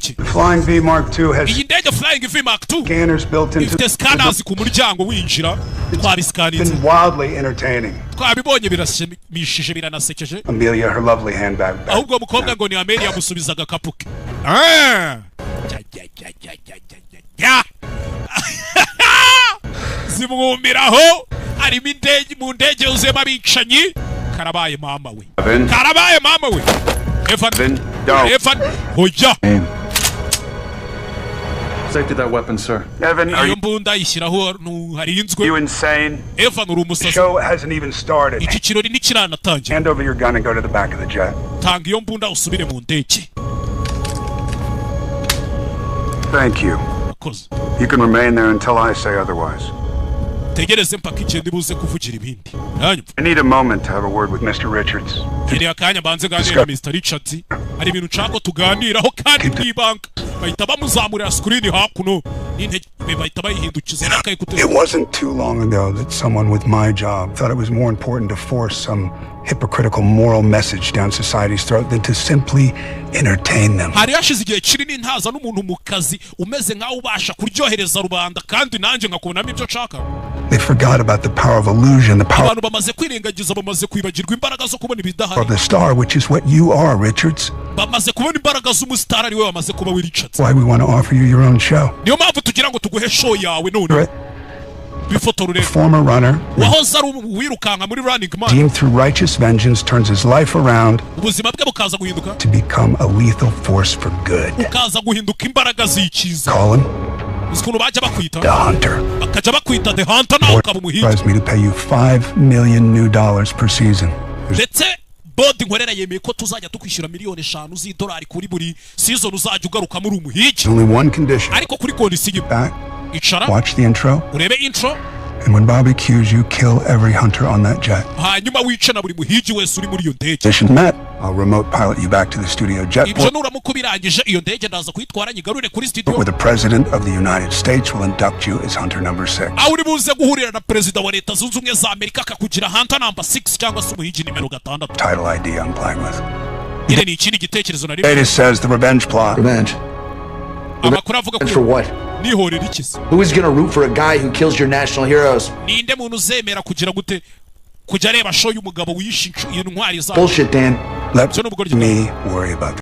The Flying V Mark II has iyi ndege Flying V Mark II scanners built into ifite scanners ku muryango winjira twabisikaninze. It's been wildly entertaining. twabibonye birashimishije biranasekeje. Amelia, her lovely handbag back. ahubwo umukobwa ngo ni Amelia yamusubizaga kapuke. zimwumiraho arimo indege mu ndege uzema abicanyi. karabaye mama we karabaye mama we Evan hoya Safety that weapon, sir. Evan, are iyo mbunda ishyiraho harinzwe. you insane? Evan uri The umusazi. show hasn't even started. iki kirori ntikiranatangira. Hand over your gun and go to the back of the jet. tanga iyo mbunda usubire mu ndege. Thank you. You can remain there until I say otherwise. tegereze mpaka igenda ibuze kuvugira ibindi. I need a moment to have a word with Mr. Richards. Iriya kanya banze ganira na Mr. Richards. hari ibintu nshaka tuganiraho kandi mwibanga. bahita bamuzamurira screen hakuno n'intege bahita bayihindukiza n'akayikutura. It wasn't too long ago that someone with my job thought it was more important to force some hypocritical moral message down society's throat than to simply entertain them. hari hashize igihe kinini ntaza n'umuntu mu kazi umeze nkaho ubasha kuryohereza rubanda kandi nanjye nkakubonamo ibyo nshaka. They forgot about the power of illusion, the power abantu bamaze kwirengagiza bamaze kwibagirwa imbaraga zo kubona ibidahari. of the star, which is what you are, Richards. bamaze kubona imbaraga z'umustar ari we wamaze kuba we Richards. Why we want to offer you your own show. niyo mpamvu tugira ngo tuguhe show yawe none. bifotorure. Former runner. wahoze ari wirukanka muri Running Man. Redeemed through righteous vengeance, turns his life around ubuzima bwe bukaza guhinduka. to become a lethal force for good. ukaza guhinduka imbaraga z'ikiza. Colin. ukuntu bajya bakwita The Hunter. bakajya bakwita The Hunter nawe ukaba umuhigi. Advised me to pay you $5 million per season. ndetse bodi nkorera yemeye ko tuzajya tukwishyura $5,000,000 z'idolari kuri buri season uzajya ugaruka muri umuhigi. Only one condition. ariko kuri kondisiyo icara Watch the intro. urebe intro. And when Bobby cues you, kill every hunter on that jet. hanyuma wice na buri muhigi wese uri muri iyo ndege. Mission met. I'll remote pilot you back to the studio jet. ibyo nuramuka ubirangije iyo ndege ndaza kuyitwara nyigarure kuri studio. Where the president of the United States will induct you as hunter number 6. aho uri buze guhurira na perezida wa leta zunze ubumwe za Amerika akakugira hunter number 6 cyangwa se umuhigi nimero 6. Title ID I'm playing with. ire ni ikindi gitekerezo na rimwe. It says the revenge plot. Revenge. amakuru avuga For what? nihorera ikisi. Who is gonna root for a guy who kills your national heroes? ninde muntu uzemera kugira gute kujya areba show y'umugabo wishe intwari za. Bullshit, Dan. Let me worry about